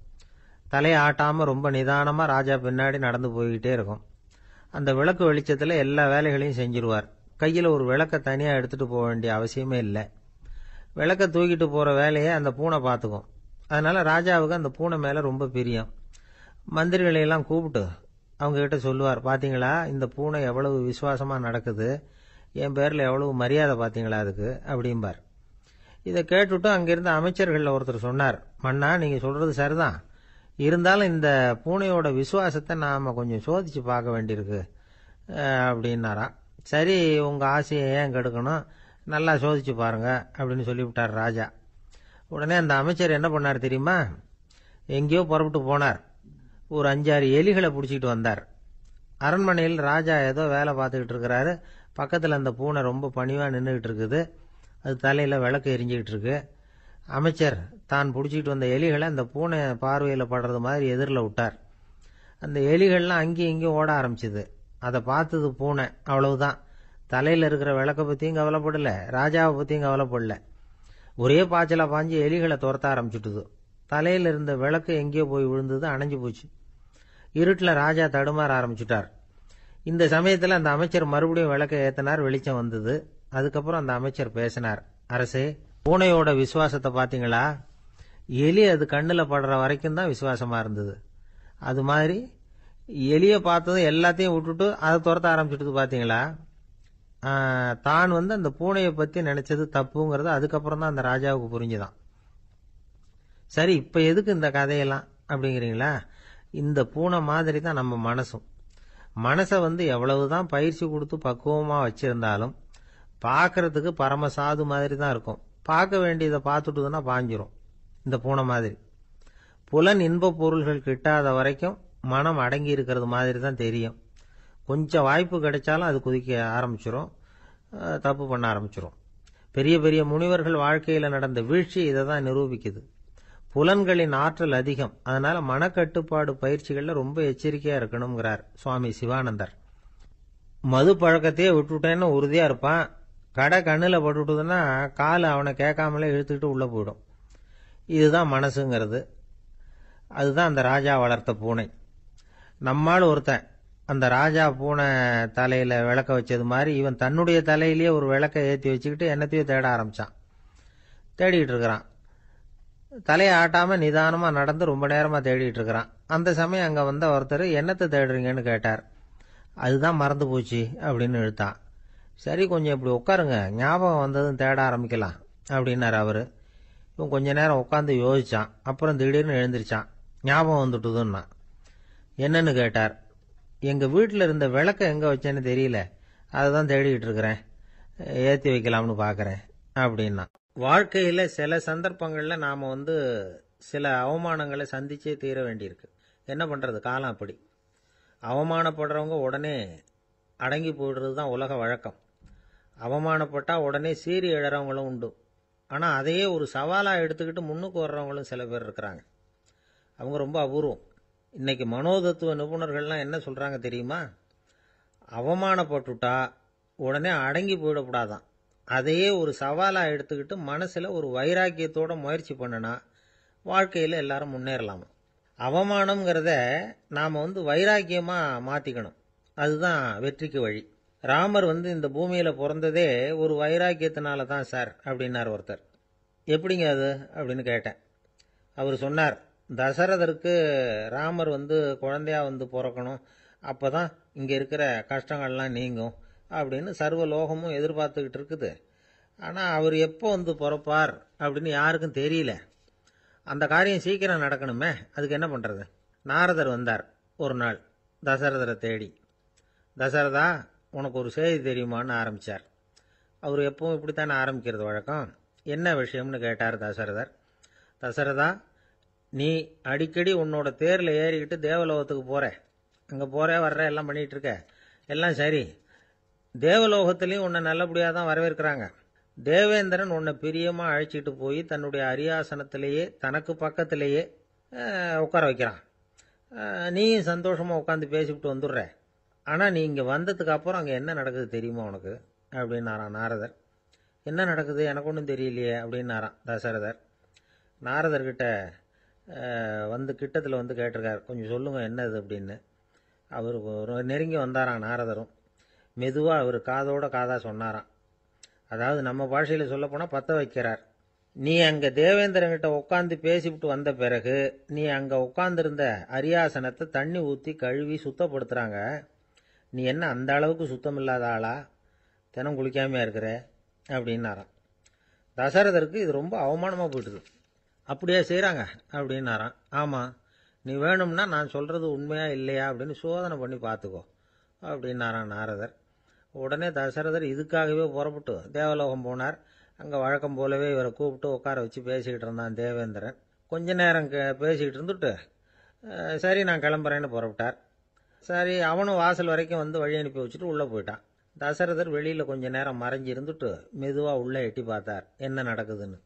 தலையை ஆட்டாமல் ரொம்ப நிதானமாக ராஜா பின்னாடி நடந்து போய்கிட்டே இருக்கும். அந்த விளக்கு வெளிச்சத்தில் எல்லா வேலைகளையும் செஞ்சிருவார். கையில் ஒரு விளக்கை தனியாக எடுத்துகிட்டு போக வேண்டிய அவசியமே இல்லை. விளக்கை தூக்கிட்டு போகிற வேலையை அந்த பூனை பார்த்துக்கும். அதனால் ராஜாவுக்கு அந்த பூனை மேலே ரொம்ப பிரியம். மந்திரிகளையெல்லாம் கூப்பிட்டு அவங்ககிட்ட சொல்லுவார், பார்த்தீங்களா இந்த பூனை எவ்வளவு விசுவாசமாக நடக்குது, என் பேரில் எவ்வளவு மரியாதை பார்த்தீங்களா அதுக்கு அப்படிம்பார். இதை கேட்டுவிட்டு அங்கிருந்த அமைச்சர்களில் ஒருத்தர் சொன்னார், மன்னா நீங்கள் சொல்கிறது சரிதான், இருந்தாலும் இந்த பூனையோட விசுவாசத்தை நாம் கொஞ்சம் சோதித்து பார்க்க வேண்டியிருக்கு அப்படின்னாராம். சரி, உங்கள் ஆசையை ஏன் கெடுக்கணும், நல்லா சோதிச்சு பாருங்க அப்படின்னு சொல்லிவிட்டார் ராஜா. உடனே அந்த அமைச்சர் என்ன பண்ணார் தெரியுமா? எங்கேயோ புறப்பட்டு போனார். ஒரு 5-6 எலிகளை பிடிச்சிட்டு வந்தார். அரண்மனையில் ராஜா ஏதோ வேலை பார்த்துக்கிட்டு இருக்கிறாரு. பக்கத்தில் அந்த பூனை ரொம்ப பணிவாக நின்றுக்கிட்டு இருக்குது. அது தலையில் விளக்கு எரிஞ்சிக்கிட்டு இருக்கு. அமைச்சர் தான் பிடிச்சிட்டு வந்த எலிகளை அந்த பூனை பார்வையில் படுறது மாதிரி எதிரில் விட்டார். அந்த எலிகள்லாம் அங்கேயும் இங்கேயும் ஓட ஆரம்பிச்சுது. அதை பார்த்தது பூனை, அவ்வளவுதான். தலையில் இருக்கிற விளக்கை பற்றியும் கவலைப்படலை, ராஜாவை பற்றியும் கவலைப்படல. ஒரே பாய்ச்சலாக பாஞ்சு எலிகளை துரத்த ஆரம்பிச்சுட்டுது. தலையில் இருந்த விளக்கு எங்கேயோ போய் விழுந்தது, அணைஞ்சு போச்சு. இருட்டில் ராஜா தடுமாற ஆரம்பிச்சுட்டார். இந்த சமயத்தில் அந்த அமைச்சர் மறுபடியும் விளக்கை ஏற்றினார். வெளிச்சம் வந்தது. அதுக்கப்புறம் அந்த அமைச்சர் பேசினார். அரசே, பூனையோட விசுவாசத்தை பார்த்தீங்களா? எலி அது கண்ணில் படுற வரைக்கும் தான் விசுவாசமா இருந்தது. அது மாதிரி எலியை பார்த்ததும் எல்லாத்தையும் விட்டுட்டு அதை துரத்த ஆரம்பிச்சுட்டு பார்த்தீங்களா? தான் அந்த பூனையை பற்றி நினைச்சது தப்புங்கிறது அதுக்கப்புறம் தான் அந்த ராஜாவுக்கு புரிஞ்சுதான். சரி, இப்போ எதுக்கு இந்த கதையெல்லாம் அப்படிங்கிறீங்களா? இந்த பூனை மாதிரி தான் நம்ம மனசும். மனசை எவ்வளவுதான் பயிற்சி கொடுத்து பக்குவமாக வச்சிருந்தாலும் பார்க்கறதுக்கு பரமசாது மாதிரி தான் இருக்கும். பார்க்க வேண்டியதை பார்த்துட்டுதுன்னா பாஞ்சிரும். இந்த பூனை மாதிரி புலன் இன்ப பொருள்கள் கிட்டாத வரைக்கும் மனம் அடங்கி இருக்கிறது மாதிரி தான் தெரியும். கொஞ்சம் வாய்ப்பு கிடைச்சாலும் அது குதிக்க ஆரம்பிச்சிரும், தப்பு பண்ண ஆரம்பிச்சிரும். பெரிய பெரிய முனிவர்கள் வாழ்க்கையில் நடந்த வீழ்ச்சி இதை தான் நிரூபிக்குது. புலன்களின் ஆற்றல் அதிகம். அதனால மனக்கட்டுப்பாடு பயிற்சிகளில் ரொம்ப எச்சரிக்கையா இருக்கணுங்கிறார் சுவாமி சிவானந்தர். மது பழக்கத்தையே விட்டுட்டேன்னு உறுதியா இருப்பான். கடை கண்ணில் பட்டுட்டுதுன்னா கால் அவனை கேட்காமலே இழுத்துக்கிட்டு உள்ள போயிடும். இதுதான் மனசுங்கிறது. அதுதான் அந்த ராஜா வளர்த்த பூனை. நம்மால் ஒருத்தன் அந்த ராஜா பூனை தலையில விளக்க வச்சது மாதிரி இவன் தன்னுடைய தலையிலேயே ஒரு விளக்கை ஏற்றி வச்சுக்கிட்டு என்னத்தையோ தேட ஆரம்பிச்சான். தேடிட்டு இருக்கிறான். தலையை ஆட்டாம நிதானமா நடந்து ரொம்ப நேரமா தேடிட்டு இருக்கிறான். அந்த சமயம் அங்க வந்த ஒருத்தர் என்னத்தை தேடுறீங்கன்னு கேட்டார். அதுதான் மறந்து போச்சு அப்படின்னு இழுத்தான். சரி, கொஞ்சம் இப்படி உட்காருங்க, ஞாபகம் வந்ததும் தேட ஆரம்பிக்கலாம் அப்படின்னாரு அவரு. இவன் கொஞ்ச நேரம் உட்காந்து யோசிச்சான். அப்புறம் திடீர்னு எழுந்திருச்சான். ஞாபகம் வந்துட்டுதுன்னா. என்னன்னு கேட்டார். எங்க வீட்டில் இருந்த விளக்க எங்க வச்சேன்னு தெரியல, அதுதான் தேடிக்கிட்டு இருக்கிறேன், ஏற்றி வைக்கலாம்னு பார்க்கறேன் அப்படின்னா. வாழ்க்கையில சில சந்தர்ப்பங்கள்ல நாம சில அவமானங்களை சந்திச்சே தீர வேண்டியிருக்கு. என்ன பண்றது, காலம் அப்படி. அவமானப்படுறவங்க உடனே அடங்கி போயிடுறது தான் உலக வழக்கம். அவமானப்பட்டா உடனே சீறி எழறவங்களும் உண்டு. ஆனா அதையே ஒரு சவாலா எடுத்துக்கிட்டு முன்னுக்கு வர்றவங்களும் சில பேர் இருக்கிறாங்க. அவங்க ரொம்ப அபூர்வம். இன்னைக்கு மனோதத்துவ நிபுணர்கள்லாம் என்ன சொல்றாங்க தெரியுமா? அவமானப்பட்டுட்டா உடனே அடங்கி போயிடக்கூடாதான். அதையே ஒரு சவாலா எடுத்துக்கிட்டு மனசுல ஒரு வைராக்கியத்தோட முயற்சி பண்ணனா வாழ்க்கையில எல்லாரும் முன்னேறலாமா. அவமானம்ங்கிறத நாம வைராக்கியமா மாத்திக்கணும். அதுதான் வெற்றிக்கு வழி. ராமர் இந்த பூமியில பிறந்ததே ஒரு வைராக்கியத்தினால தான் சார் அப்படின்னார் ஒருத்தர். எப்படிங்க அது அப்படின்னு கேட்டேன். அவர் சொன்னார், தசரதருக்கு ராமர் குழந்தையா பிறக்கணும், அப்பதான் இங்க இருக்கிற கஷ்டங்கள்லாம் நீங்கும் அப்படின்னு சர்வ லோகமும் எதிர்பார்த்துக்கிட்டு இருக்குது. ஆனா அவர் எப்போ பிறப்பார் அப்படின்னு யாருக்கும் தெரியல. அந்த காரியம் சீக்கிரம் நடக்கணுமே, அதுக்கு என்ன பண்றது? நாரதர் வந்தார் ஒரு நாள் தசரதரை தேடி. தசரதா, உனக்கு ஒரு செய்தி தெரியுமான்னு ஆரம்பிச்சார். அவர் எப்பவும் இப்படித்தானே ஆரம்பிக்கிறது வழக்கம். என்ன விஷயம்னு கேட்டார் தசரதர். தசரதா, நீ அடிக்கடி உன்னோட தேர்ல ஏறிக்கிட்டு தேவலோகத்துக்கு போற, அங்க போற வர்ற எல்லாம் பண்ணிட்டு இருக்க, எல்லாம் சரி. தேவலோகத்திலையும் உன்னை நல்லபடியா தான் வரவேற்கிறாங்க. தேவேந்திரன் உன்னை பிரியமா அழைச்சிட்டு போய் தன்னுடைய அரியாசனத்திலேயே தனக்கு பக்கத்திலேயே உட்கார வைக்கிறான். நீயும் சந்தோஷமா உட்காந்து பேசிவிட்டு வந்துடுற. ஆனா நீ இங்க வந்ததுக்கு அப்புறம் அங்க என்ன நடக்குது தெரியுமா உனக்கு அப்படின்னாராம் நாரதர். என்ன நடக்குது எனக்கு ஒன்றும் தெரியலையே அப்படின்னாராம் தசரதர். நாரதர்கிட்ட கிட்டத்தில் கேட்டிருக்கார், கொஞ்சம் சொல்லுங்க என்னது அப்படின்னு. அவர் நெருங்கி வந்தாராம் நாரதரும். மெதுவா அவர் காதோட காதா சொன்னாராம். அதாவது நம்ம பாஷையில சொல்ல போனா பத்த வைக்கிறார். நீ அங்க தேவேந்திரங்கிட்ட உட்காந்து பேசிவிட்டு வந்த பிறகு நீ அங்க உட்கார்ந்திருந்த அரியாசனத்தை தண்ணி ஊத்தி கழுவி சுத்தப்படுத்துறாங்க. நீ என்ன அந்த அளவுக்கு சுத்தம் இல்லாத ஆளா, தினம் குளிக்காமையா இருக்கிற அப்படின்னாராம். தசரதருக்கு இது ரொம்ப அவமானமா போயிட்டுது. அப்படியே செய்யறாங்க அப்படின்னாராம். ஆமா, நீ வேணும்னா நான் சொல்றது உண்மையா இல்லையா அப்படின்னு சோதனை பண்ணி பார்த்துக்கோ அப்படின்னாராம் நாரதர். உடனே தசரதர் இதுக்காகவே புறப்பட்டு தேவலோகம் போனார். அங்கே வழக்கம் போலவே இவரை கூப்பிட்டு உட்கார வச்சு பேசிக்கிட்டு இருந்தான் தேவேந்திரன். கொஞ்ச நேரம் பேசிக்கிட்டு இருந்துட்டு சரி நான் கிளம்புறேன்னு புறப்பட்டார். சரி அவனும் வாசல் வரைக்கும் வந்து வழி அனுப்பி வச்சுட்டு உள்ளே போயிட்டான். தசரதர் வெளியில் கொஞ்ச நேரம் மறைஞ்சி இருந்துட்டு மெதுவாக உள்ளே எட்டி பார்த்தார் என்ன நடக்குதுன்னு.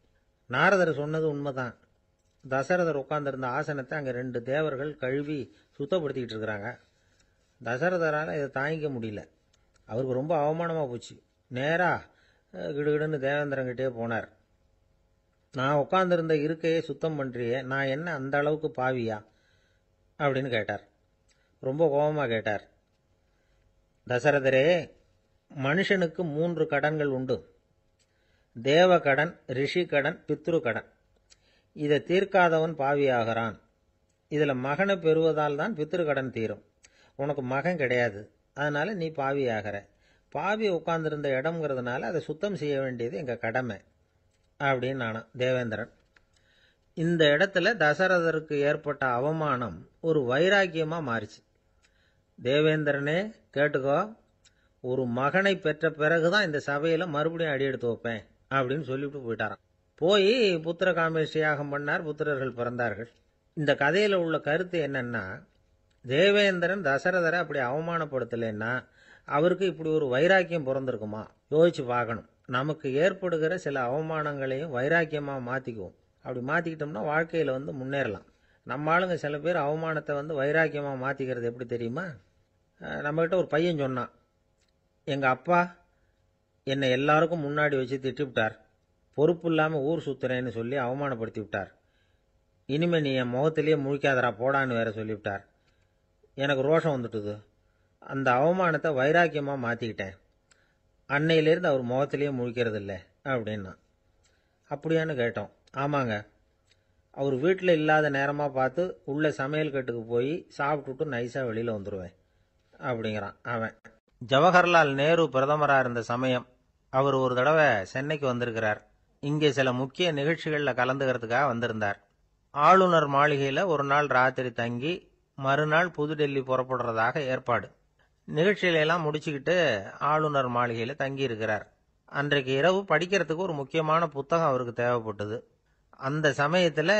நாரதர் சொன்னது உண்மைதான். தசரதர் உட்கார்ந்திருந்த ஆசனத்தை அங்கே 2 தேவர்கள் கழுவி சுத்தப்படுத்திக்கிட்டு இருக்கிறாங்க. தசரதரால் இதை தாங்கிக்க முடியல. அவருக்கு ரொம்ப அவமானமாக போச்சு. நேராக கிடுகிடுன்னு தேவேந்திரங்கிட்டே போனார். நான் உட்கார்ந்திருந்த இருக்கையை சுத்தம் பண்ணுறியே, நான் என்ன அந்த அளவுக்கு பாவியா அப்படின்னு கேட்டார். ரொம்ப கோபமாக கேட்டார். தசரதரே, மனுஷனுக்கு 3 கடன்கள் உண்டு. தேவ கடன், ரிஷி கடன், பித்ரு கடன். இதை தீர்க்காதவன் பாவியாகிறான். இதில் மகனை பெறுவதால் தான் பித்ரு கடன் தீரும். உனக்கு மகன் கிடையாது, அதனால நீ பாவியாகிற. பாவி உட்கார்ந்திருந்த இடம்ங்கிறதுனால அதை சுத்தம் செய்ய வேண்டியது எங்கள் கடமை அப்படின்னு நானும் தேவேந்திரன். இந்த இடத்துல தசரதருக்கு ஏற்பட்ட அவமானம் ஒரு வைராக்கியமாக மாறிச்சு. தேவேந்திரனே கேட்டுக்கோ, ஒரு மகனை பெற்ற பிறகுதான் இந்த சபையில் மறுபடியும் அடி எடுத்து வைப்பேன் அப்படின்னு சொல்லிவிட்டு போயிட்டாராம். போய் புத்திர காமேஷ்டி யாகம் பண்ணார். புத்திரர்கள் பிறந்தார்கள். இந்த கதையில் உள்ள கருத்து என்னன்னா, தேவேந்திரன் தசரதரை அப்படி அவமானப்படுத்தலைன்னா அவருக்கு இப்படி ஒரு வைராக்கியம் பிறந்திருக்குமா யோசிச்சு பார்க்கணும். நமக்கு ஏற்படுகிற சில அவமானங்களையும் வைராக்கியமாக மாற்றிக்குவோம். அப்படி மாற்றிக்கிட்டோம்னா வாழ்க்கையில் முன்னேறலாம். நம்ம ஆளுங்க சில பேர் அவமானத்தை வைராக்கியமாக மாற்றிக்கிறது எப்படி தெரியுமா? நம்மகிட்ட ஒரு பையன் சொன்னான், எங்கள் அப்பா என்னை எல்லாருக்கும் முன்னாடி வச்சு திட்டிவிட்டார். பொறுப்பு இல்லாமல் ஊர் சுற்றுறேன்னு சொல்லி அவமானப்படுத்தி விட்டார். இனிமேல் நீ என் முகத்திலேயே முழிக்காதரா போடான்னு வேற சொல்லிவிட்டார். எனக்கு ரோஷம் வந்துட்டுது. அந்த அவமானத்தை வைராக்கியமாக மாற்றிக்கிட்டேன். அன்னையிலேருந்து அவர் முகத்திலேயே முழிக்கிறது இல்லை அப்படின்னா. அப்படியான்னு கேட்டோம். ஆமாங்க, அவர் வீட்டில் இல்லாத நேரமாக பார்த்து உள்ள சமையல் கட்டுக்கு போய் சாப்பிட்டுட்டு நைஸாக வெளியில் வந்துடுவேன் அப்படிங்கிறான் அவன். ஜவஹர்லால் நேரு பிரதமராக இருந்த சமயம் அவர் ஒரு தடவை சென்னைக்கு வந்திருக்கிறார். இங்கே சில முக்கிய நிகழ்ச்சிகளில் கலந்துக்கிறதுக்காக வந்திருந்தார். ஆளுநர் மாளிகையில் ஒரு நாள் ராத்திரி தங்கி மறுநாள் புதுடெல்லி புறப்படுறதாக ஏற்பாடு. நிகழ்ச்சியிலெல்லாம் முடிச்சுக்கிட்டு ஆளுநர் மாளிகையில் தங்கி இருக்கிறார். அன்றைக்கு இரவு படிக்கிறதுக்கு ஒரு முக்கியமான புத்தகம் அவருக்கு தேவைப்பட்டது. அந்த சமயத்தில்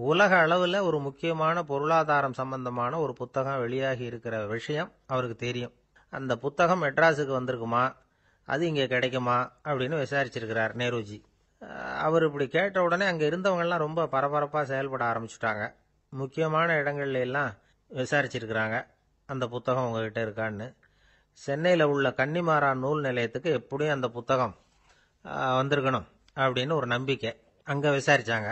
உலக அளவில் ஒரு முக்கியமான பொருளாதாரம் சம்பந்தமான ஒரு புத்தகம் வெளியாகி இருக்கிற விஷயம் அவருக்கு தெரியும். அந்த புத்தகம் மெட்ராஸுக்கு வந்திருக்குமா, அது இங்கே கிடைக்குமா அப்படின்னு விசாரிச்சிருக்கிறார் நேருஜி. அவர் இப்படி கேட்ட உடனே அங்கே இருந்தவங்கெல்லாம் ரொம்ப பரபரப்பாக செயல்பட ஆரம்பிச்சுட்டாங்க. முக்கியமான இடங்கள்ல எல்லாம் விசாரிச்சிருக்கிறாங்க அந்த புத்தகம் உங்ககிட்ட இருக்கான்னு. சென்னையில் உள்ள கன்னிமாரா நூல் நிலையத்துக்கு எப்படியும் அந்த புத்தகம் வந்திருக்கணும் அப்படின்னு ஒரு நம்பிக்கை. அங்கே விசாரித்தாங்க.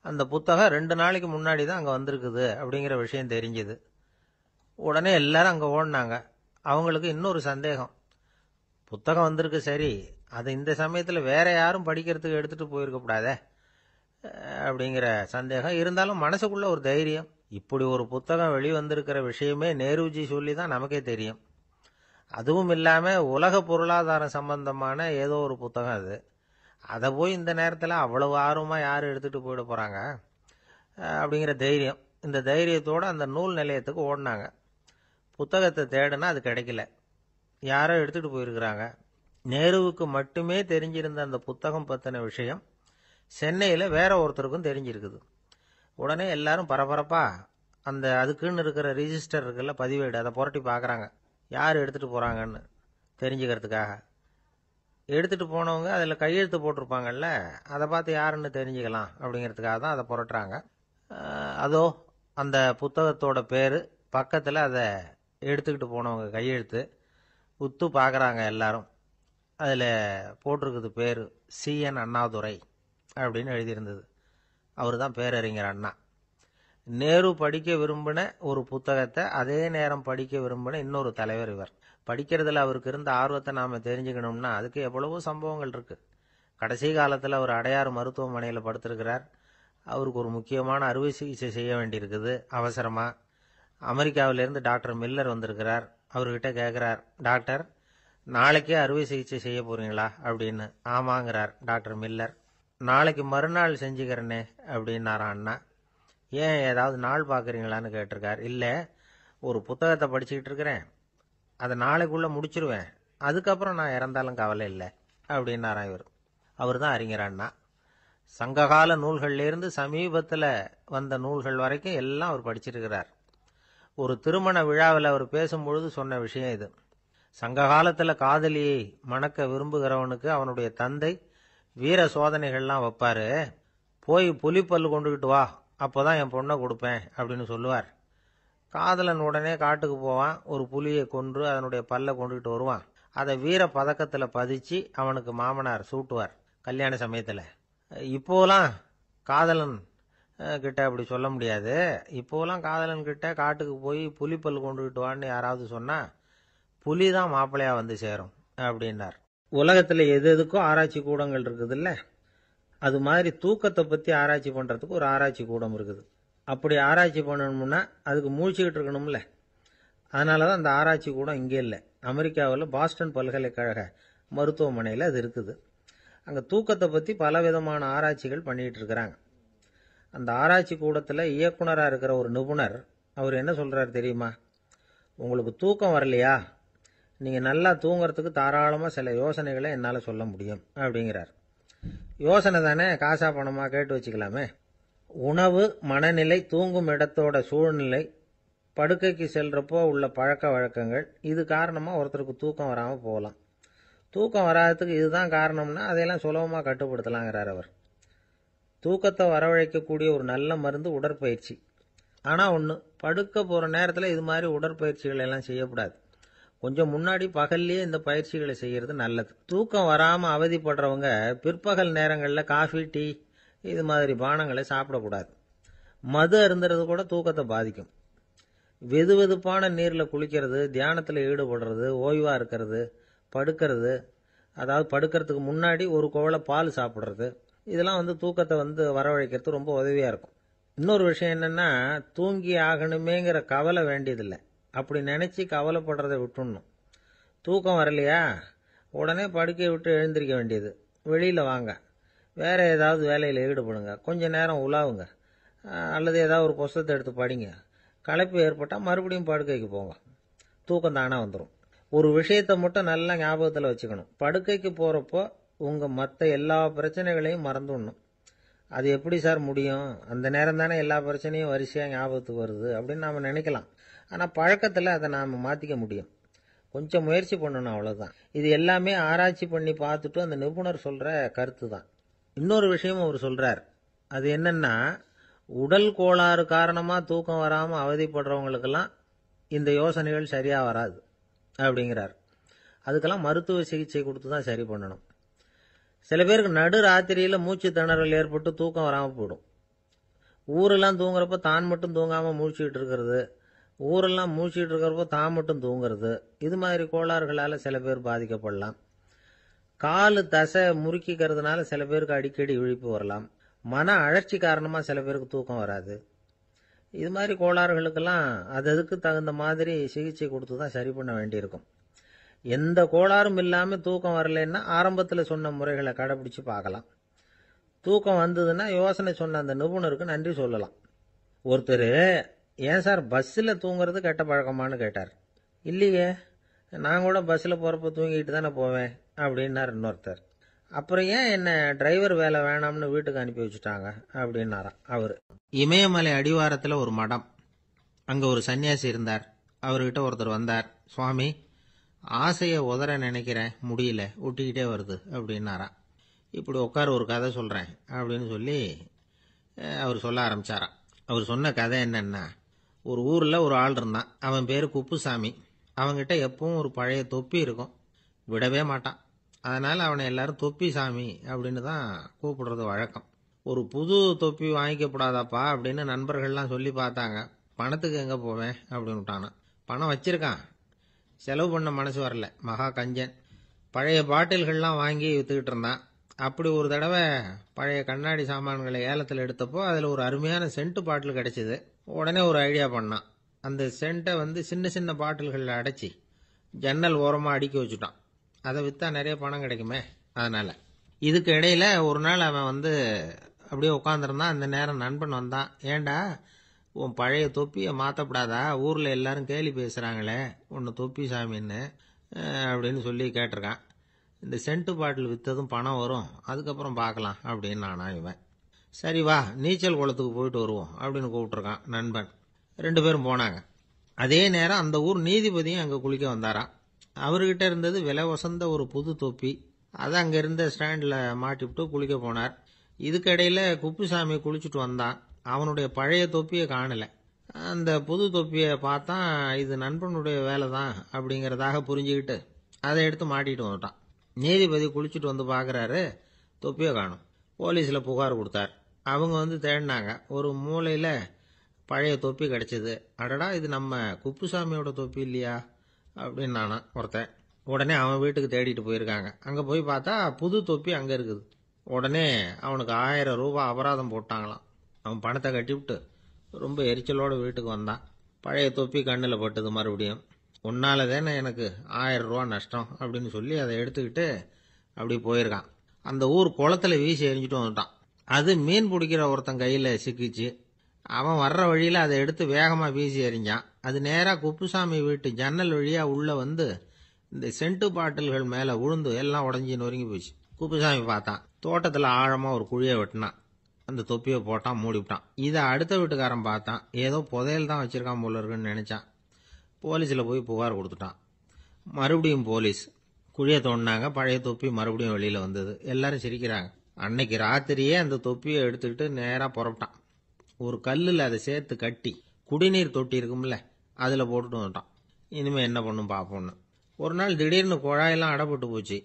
அந்த புத்தகம் 2 நாளைக்கு முன்னாடி தான் அங்கே வந்திருக்குது அப்படிங்கிற விஷயம் தெரிஞ்சுது. உடனே எல்லாரும் அங்கே ஓடினாங்க. அவங்களுக்கு இன்னொரு சந்தேகம், புத்தகம் வந்திருக்கு சரி, அது இந்த சமயத்தில் வேற யாரும் படிக்கிறதுக்கு எடுத்துகிட்டு போயிருக்கக்கூடாதே அப்படிங்கிற சந்தேகம் இருந்தாலும் மனசுக்குள்ள ஒரு தைரியம். இப்படி ஒரு புத்தகம் வெளிவந்திருக்கிற விஷயமே நேருஜி சொல்லி தான் நமக்கே தெரியும். அதுவும் இல்லாமல் உலக பொருளாதாரம் சம்பந்தமான ஏதோ ஒரு புத்தகம் அது. அதை போய் இந்த நேரத்தில் அவ்வளவு ஆர்வமாக யார் எடுத்துகிட்டு போயிட போகிறாங்க அப்படிங்கிற தைரியம். இந்த தைரியத்தோடு அந்த நூல் நிலையத்துக்கு ஓடினாங்க. புத்தகத்தை தேடுனா அது கிடைக்கல. யாரோ எடுத்துகிட்டு போயிருக்கிறாங்க. நேருவுக்கு மட்டுமே தெரிஞ்சிருந்த அந்த புத்தகம் பற்றின விஷயம் சென்னையில் வேற ஒருத்தருக்கும் தெரிஞ்சிருக்குது. உடனே எல்லாரும் பரபரப்பா அந்த அதுக்குன்னு இருக்கிற ரிஜிஸ்டர் இருக்குல்ல, பதிவேடு, அதை புரட்டி பார்க்குறாங்க யார் எடுத்துகிட்டு போகிறாங்கன்னு தெரிஞ்சுக்கிறதுக்காக. எடுத்துகிட்டு போனவங்க அதில் கையெழுத்து போட்டிருப்பாங்கல்ல, அதை பார்த்து யாருன்னு தெரிஞ்சுக்கலாம் அப்படிங்கிறதுக்காக தான் அதை புரட்டுறாங்க. அதோ அந்த புத்தகத்தோட பேர் பக்கத்தில் அதை எடுத்துக்கிட்டு போனவங்க கையெழுத்து உத்து பார்க்குறாங்க எல்லாரும். அதில் போட்டிருக்குது பேர் CN அண்ணாதுரை அப்படின்னு எழுதியிருந்தது. அவர் தான் பேரறிஞர் அண்ணா. நேரு படிக்க விரும்பின ஒரு புத்தகத்தை அதே நேரம் படிக்க விரும்பின இன்னொரு தலைவர் இவர். படிக்கிறதுல அவருக்கு இருந்த ஆர்வத்தை நாம் தெரிஞ்சுக்கணும்னா அதுக்கு எவ்வளவோ சம்பவங்கள் இருக்குது. கடைசி காலத்தில் அவர் அடையாறு மருத்துவமனையில் படுத்திருக்கிறார். அவருக்கு ஒரு முக்கியமான அறுவை சிகிச்சை செய்ய வேண்டியிருக்குது அவசரமாக. அமெரிக்காவிலேருந்து டாக்டர் மில்லர் வந்திருக்கிறார். அவர்கிட்ட கேட்குறார், டாக்டர் நாளைக்கே அறுவை சிகிச்சை செய்ய போகிறீங்களா அப்படின்னு. ஆமாங்கிறார் டாக்டர் மில்லர். நாளைக்கு மறுநாள் செஞ்சுக்கிறேனே அப்படின்னாரான் அண்ணா. ஏன் ஏதாவது நாள் பார்க்குறீங்களான்னு கேட்டிருக்கார். இல்லை, ஒரு புத்தகத்தை படிச்சுக்கிட்டு இருக்கிறேன், அதை நாளைக்குள்ளே முடிச்சிருவேன், அதுக்கப்புறம் நான் இறந்தாலும் கவலை இல்லை அப்படின்னாராம் இவர். அவர் தான் அறிஞர் அண்ணா. சங்ககால நூல்கள்லேருந்து சமீபத்தில் வந்த நூல்கள் வரைக்கும் எல்லாம் அவர் படிச்சிருக்கிறார். ஒரு திருமண விழாவில் அவர் பேசும்பொழுது சொன்ன விஷயம் இது. சங்க காலத்தில் காதலியை மணக்க விரும்புகிறவனுக்கு அவனுடைய தந்தை வீர சோதனைகள்லாம் வைப்பாரு. போய் புலிப்பல்லு கொண்டுகிட்டு வா, அப்போதான் என் பொண்ணை கொடுப்பேன் அப்படின்னு சொல்லுவார். காதலன் உடனே காட்டுக்கு போவான், ஒரு புலியை கொன்று அதனுடைய பல்லை கொண்டுகிட்டு வருவான். அதை வீர பதக்கத்தில் பதிச்சு அவனுக்கு மாமனார் சூட்டுவார் கல்யாண சமயத்தில். இப்போலாம் காதலன் கிட்ட அப்படி சொல்ல முடியாது. இப்போலாம் காதலன் கிட்ட காட்டுக்கு போய் புலிப்பல் கொண்டுகிட்டு வான்னு யாராவது சொன்னா புலி தான் மாப்பிள்ளையா வந்து சேரும் அப்படின்னார். உலகத்தில் எது எதுக்கும் ஆராய்ச்சி கூடங்கள் இருக்குதுல்ல, அது மாதிரி தூக்கத்தை பற்றி ஆராய்ச்சி பண்ணுறதுக்கு ஒரு ஆராய்ச்சி கூடம் இருக்குது. அப்படி ஆராய்ச்சி பண்ணணும்னா அதுக்கு மூழ்கிக்கிட்டு இருக்கணும்ல. அதனால தான் அந்த ஆராய்ச்சி கூடம் இங்கே இல்லை. அமெரிக்காவில் பாஸ்டன் பல்கலைக்கழக மருத்துவமனையில் அது இருக்குது. அங்கே தூக்கத்தை பற்றி பலவிதமான ஆராய்ச்சிகள் பண்ணிகிட்டு இருக்கிறாங்க. அந்த ஆராய்ச்சி கூடத்தில் இயக்குனராக இருக்கிற ஒரு நிபுணர் அவர் என்ன சொல்கிறார் தெரியுமா? உங்களுக்கு தூக்கம் வரலையா, நீங்கள் நல்லா தூங்குறதுக்கு தாராளமாக சில யோசனைகளை என்னால் சொல்ல முடியும் அப்படிங்கிறார். யோசனை தானே, காசா பணமாக கேட்டு வச்சுக்கலாமே. உணவு, மனநிலை, தூங்கும் இடத்தோட சூழ்நிலை, படுக்கைக்கு செல்றப்போ உள்ள பழக்க வழக்கங்கள், இது காரணமாக ஒருத்தருக்கு தூக்கம் வராமல் போகலாம். தூக்கம் வராததுக்கு இதுதான் காரணம்னா அதையெல்லாம் சுலபமாக கட்டுப்படுத்தலாங்கிறார் அவர். தூக்கத்தை வரவழைக்கக்கூடிய ஒரு நல்ல மருந்து உடற்பயிற்சி. ஆனால் ஒன்று, படுக்க போகிற நேரத்தில் இது மாதிரி உடற்பயிற்சிகள் எல்லாம் செய்யக்கூடாது. கொஞ்சம் முன்னாடி பகல்லையே இந்த பயிற்சிகளை செய்கிறது நல்லது. தூக்கம் வராமல் அவதிப்படுறவங்க பிற்பகல் நேரங்களில் காஃபி, டீ இது மாதிரி பானங்களை சாப்பிடக்கூடாது. மது அருந்துறது கூட தூக்கத்தை பாதிக்கும். வெது வெதுப்பான நீரில் குளிக்கிறது, தியானத்தில் ஈடுபடுறது, ஓய்வாக இருக்கிறது, படுக்கிறது, அதாவது படுக்கிறதுக்கு முன்னாடி ஒரு குவளை பால் சாப்பிட்றது, இதெல்லாம் தூக்கத்தை வரவழைக்கிறது ரொம்ப உதவியாக இருக்கும். இன்னொரு விஷயம் என்னென்னா, தூங்கி ஆகணுமேங்கிற கவலை வேண்டியதில்லை. அப்படி நினச்சி கவலைப்படுறதை விட்டுடணும். தூக்கம் வரலையா, உடனே படுக்கையை விட்டு எழுந்திருக்க வேண்டியது. வெளியில் வாங்க, வேறு ஏதாவது வேலையில் ஈடுபடுங்க, கொஞ்சம் நேரம் உலாவுங்க, அல்லது ஏதாவது ஒரு புஸ்தகத்தை எடுத்து படிங்க. களைப்பு ஏற்பட்டால் மறுபடியும் படுக்கைக்கு போங்க, தூக்கம் தானாக வந்துடும். ஒரு விஷயத்தை மட்டும் நல்லா ஞாபகத்தில் வச்சுக்கணும். படுக்கைக்கு போகிறப்போ உங்கள் மற்ற எல்லா பிரச்சனைகளையும் மறந்துடணும். அது எப்படி சார் முடியும், அந்த நேரம் தானே எல்லா பிரச்சனையும் வரிசையாக ஞாபகத்துக்கு வருது அப்படின்னு நாம் நினைக்கலாம். ஆனால் பழக்கத்தில் அதை நாம் மாற்றிக்க முடியும். கொஞ்சம் முயற்சி பண்ணணும், அவ்வளோதான். இது எல்லாமே ஆராய்ச்சி பண்ணி பார்த்துட்டு அந்த நிபுணர் சொல்கிற கருத்து தான். இன்னொரு விஷயமும் அவர் சொல்கிறார். அது என்னென்னா, உடல் கோளாறு காரணமாக தூக்கம் வராமல் அவதிப்படுறவங்களுக்கெல்லாம் இந்த யோசனைகள் சரியாக வராது அப்படிங்கிறார். அதுக்கெல்லாம் மருத்துவ சிகிச்சை கொடுத்து தான் சரி பண்ணணும். சில பேருக்கு நடு ராத்திரியில் மூச்சு திணறல் ஏற்பட்டு தூக்கம் வராமல் போயிடும். ஊரெல்லாம் தூங்குறப்போ தான் மட்டும் தூங்காமல் மூழ்கிட்டு இருக்கிறது, ஊரெல்லாம் மூழ்கிட்டு இருக்கிறப்போ தான் மட்டும் தூங்குறது, இது மாதிரி கோளாறுகளால் சில பேர் பாதிக்கப்படலாம். காலு தசை முறுக்கிக்கிறதுனால சில பேருக்கு அடிக்கடி இழிப்பு வரலாம். மன அழற்சி காரணமாக சில பேருக்கு தூக்கம் வராது. இது மாதிரி கோளாறுகளுக்கெல்லாம் அதுக்கு தகுந்த மாதிரி சிகிச்சை கொடுத்து தான் சரி பண்ண வேண்டியிருக்கும். எந்த கோளாறும் இல்லாமல் தூக்கம் வரலைன்னா ஆரம்பத்தில் சொன்ன முறைகளை கடைபிடிச்சு பார்க்கலாம். தூக்கம் வந்ததுன்னா யோசனை சொன்ன அந்த நிபுணருக்கு நன்றி சொல்லலாம். ஒருத்தர், ஏன் சார் பஸ்ஸில் தூங்குறது கெட்ட பழக்கமானு கேட்டார். இல்லையே, நான் கூட பஸ்ஸில் போகிறப்ப தூங்கிட்டு தானே போவேன் அப்படின்னார் இன்னொருத்தர். அப்புறம் ஏன் என்ன டிரைவர் வேலை வேணாம்னு வீட்டுக்கு அனுப்பி வச்சுட்டாங்க அப்படின்னாராம் அவர். இமயமலை அடிவாரத்தில் ஒரு மடம், அங்கே ஒரு சன்னியாசி இருந்தார். அவர்கிட்ட ஒருத்தர் வந்தார். சுவாமி, ஆசையை உதற நினைக்கிறேன், முடியல, ஒட்டிக்கிட்டே வருது அப்படின்னாராம். இப்படி உட்கார, ஒரு கதை சொல்கிறேன் அப்படின்னு சொல்லி அவர் சொல்ல ஆரம்பித்தாராம். அவர் சொன்ன கதை என்னன்னா, ஒரு ஊரில் ஒரு ஆள் இருந்தான். அவன் பேர் குப்புசாமி. அவன்கிட்ட எப்பவும் ஒரு பழைய தொப்பி இருக்கும், விடவே மாட்டான். அதனால் அவனை எல்லாரும் தொப்பி சாமி அப்படின்னு தான் கூப்பிடுறது வழக்கம். ஒரு புது தொப்பி வாங்கிக்கப்படாதாப்பா அப்படின்னு நண்பர்கள்லாம் சொல்லி பார்த்தாங்க. பணத்துக்கு எங்கே போவேன் அப்படின்னு விட்டானான். பணம் வச்சிருக்கான், செலவு பண்ண மனசு வரல, மகா கஞ்சன். பழைய பாட்டில்கள்லாம் வாங்கி விற்றுக்கிட்டு இருந்தான். அப்படி ஒரு தடவை பழைய கண்ணாடி சாமான்களை ஏலத்தில் எடுத்தப்போ அதில் ஒரு அருமையான சென்ட்டு பாட்டில் கிடச்சிது. உடனே ஒரு ஐடியா பண்ணான். அந்த சென்ட்டை சின்ன சின்ன பாட்டில்களில் அடைச்சி ஜன்னல் ஓரமாக அடுக்கி வச்சுட்டான். அதை விற்றா நிறைய பணம் கிடைக்குமே, அதனால். இதுக்கு இடையில் ஒரு நாள் அவன் அப்படியே உட்காந்துருந்தான். அந்த நேரம் நண்பன் வந்தான். ஏண்டா, உன் பழைய தொப்பியை மாற்றப்படாதா, ஊரில் எல்லாரும் கேலி பேசுகிறாங்களே உன்னை தொப்பி சாமின்னு, அப்படின்னு சொல்லி கேட்டிருக்கான். இந்த சென்ட்டு பாட்டில் விற்றதும் பணம் வரும், அதுக்கப்புறம் பார்க்கலாம் அப்படின்னு நானா இவன். சரி வா நீச்சல் குளத்துக்கு போயிட்டு வருவோம் அப்படின்னு கூப்பிட்டுருக்கான் நண்பன். 2 பேரும் போனாங்க. அதே நேரம் அந்த ஊர் நீதிபதியும் அங்கே குளிக்க வந்தாராம். அவர்கிட்ட இருந்தது விலை உசந்த ஒரு புது தொப்பி. அதை அங்கே இருந்த ஸ்டாண்டில் மாட்டிவிட்டு குளிக்க போனார். இதுக்கிடையில் குப்புசாமி குளிச்சுட்டு வந்தான். அவனுடைய பழைய தொப்பியை காணலை. அந்த புது தொப்பியை பார்த்தா இது நண்பனுடைய வேலை தான் அப்படிங்கிறதாக புரிஞ்சுக்கிட்டு அதை எடுத்து மாட்டிட்டு வந்துட்டான். நீதிபதி குளிச்சுட்டு வந்து பார்க்குறாரு, தொப்பியை காணும். போலீஸில் புகார் கொடுத்தார். அவங்க வந்து தேடினாங்க. ஒரு மூலையில் பழைய தொப்பி கிடச்சிது. அடடா இது நம்ம குப்புசாமியோட தொப்பி இல்லையா அப்படின்னு நானா ஒருத்தன். உடனே அவன் வீட்டுக்கு தேடிட்டு போயிருக்காங்க. அங்கே போய் பார்த்தா புது தொப்பி அங்கே இருக்குது. உடனே அவனுக்கு 1000 ரூபாய் அபராதம் போட்டாங்களாம். அவன் பணத்தை கட்டிவிட்டு ரொம்ப எரிச்சலோடு வீட்டுக்கு வந்தான். பழைய தொப்பி கண்ணில் பட்டது. மறுபடியும் உன்னால தானே எனக்கு 1000 ரூபா நஷ்டம் அப்படின்னு சொல்லி அதை எடுத்துக்கிட்டு அப்படி போயிருக்கான். அந்த ஊர் குளத்துல வீசி எரிஞ்சிட்டு வந்துட்டான். அது மீன் பிடிக்கிற ஒருத்தன் கையில் சிக்கிச்சு. அவன் வர்ற வழியில் அதை எடுத்து வேகமாக வீசி எறிஞ்சான். அது நேராக குப்புசாமி வீட்டு ஜன்னல் வழியாக உள்ளே வந்து இந்த சென்ட்டு பாட்டில்கள் மேலே விழுந்து எல்லாம் உடஞ்சி நொறுங்கி போச்சு. குப்புசாமி பார்த்தான். தோட்டத்தில் ஆழமாக ஒரு குழியை வெட்டினான். அந்த தொப்பியை போட்டான், மூடிவிட்டான். இதை அடுத்த வீட்டுக்காரன் பார்த்தான். ஏதோ புதையல் தான் வச்சிருக்கான் போல இருக்குன்னு நினச்சான். போலீஸில் போய் புகார் கொடுத்துட்டான். மறுபடியும் போலீஸ் குழியை தோண்டினாங்க. பழைய தொப்பி மறுபடியும் வெளியில் வந்தது. எல்லாரும் சிரிக்கிறாங்க. அன்னைக்கு ராத்திரியே அந்த தொப்பியை எடுத்துக்கிட்டு நேராக புறப்பட்டான். ஒரு கல்லில் அதை சேர்த்து கட்டி குடிநீர் தொட்டி இருக்கும்ல அதில் போட்டுட்டு வந்துட்டான். இனிமேல் என்ன பண்ணும் பார்ப்போன்னு. ஒரு நாள் திடீர்னு குழாயெல்லாம் அடைப்பட்டு போச்சு.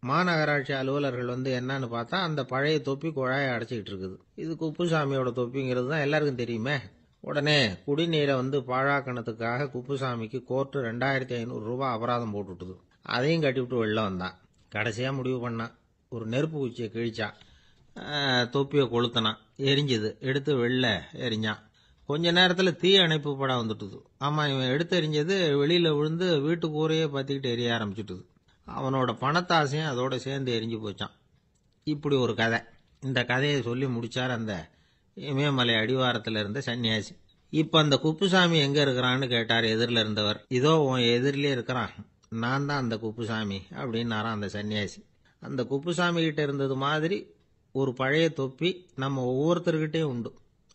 மாநகராட்சி அலுவலர்கள் வந்து என்னன்னு பார்த்தா அந்த பழைய தொப்பி குழாயை அடைச்சிக்கிட்டு இருக்குது. இது குப்புசாமியோட தொப்பிங்கிறது தான் எல்லாருக்கும் தெரியுமே. உடனே குடிநீரை வந்து பாழாக்கணத்துக்காக குப்புசாமிக்கு கோர்ட்டு 2500 ரூபாய் அபராதம் போட்டுவிட்டுது. அதையும் கட்டிவிட்டு வெளில வந்தான். கடைசியாக முடிவு பண்ணான். ஒரு நெருப்பு குச்சியை கிழிச்சான். தொப்பியை கொளுத்தினான். எரிஞ்சுது. எடுத்து வெளில எரிஞ்சான். கொஞ்ச நேரத்தில் தீ அணைப்பு படம் வந்துட்டுது. ஆமாம், இவன் எடுத்து எரிஞ்சது வெளியில் விழுந்து வீட்டு கூரையே பற்றிக்கிட்டு எரிய ஆரம்பிச்சுட்டுது. அவனோட பணத்தாசையும் அதோட சேர்ந்து எரிஞ்சு போச்சான். இப்படி ஒரு கதை. இந்த கதையை சொல்லி முடிச்சார் அந்த இமயமலை அடிவாரத்தில் இருந்த சன்னியாசி. இப்போ அந்த குப்புசாமி எங்கே இருக்கிறான்னு கேட்டார் எதிரில் இருந்தவர். இதோ உன் எதிரிலே இருக்கிறான், நான் தான் அந்த குப்புசாமி அப்படின்னாரான் அந்த சன்னியாசி. அந்த குப்புசாமி கிட்ட இருந்தது மாதிரி ஒரு பழைய தொப்பி நம்ம ஒவ்வொருத்தர்கிட்டையும் உண்டு.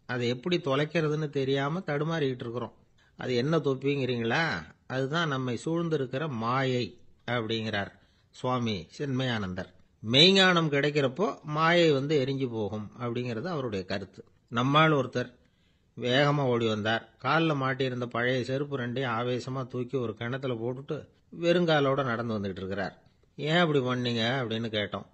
அதை எப்படி தொலைக்கிறதுன்னு தெரியாமல் தடுமாறிக்கிட்டு இருக்கிறோம். அது என்ன தொப்பிங்கிறீங்களா? அதுதான் நம்மை சூழ்ந்திருக்கிற மாயை அப்படிங்கிறார் சுவாமி சின்மயானந்தர். மெய்ஞானம் கிடைக்கிறப்போ மாயை வந்து எரிஞ்சு போகும் அப்படிங்கிறது அவருடைய கருத்து. நம்மால் ஒருத்தர் வேகமாக ஓடி வந்தார். காலில் மாட்டியிருந்த பழைய செருப்பு 2ஐயும் ஆவேசமாக தூக்கி ஒரு கிணத்துல போட்டுட்டு வெறுங்காலோட நடந்து வந்துகிட்டு இருக்கிறார். ஏன் அப்படி பண்ணீங்க அப்படின்னு கேட்டோம்.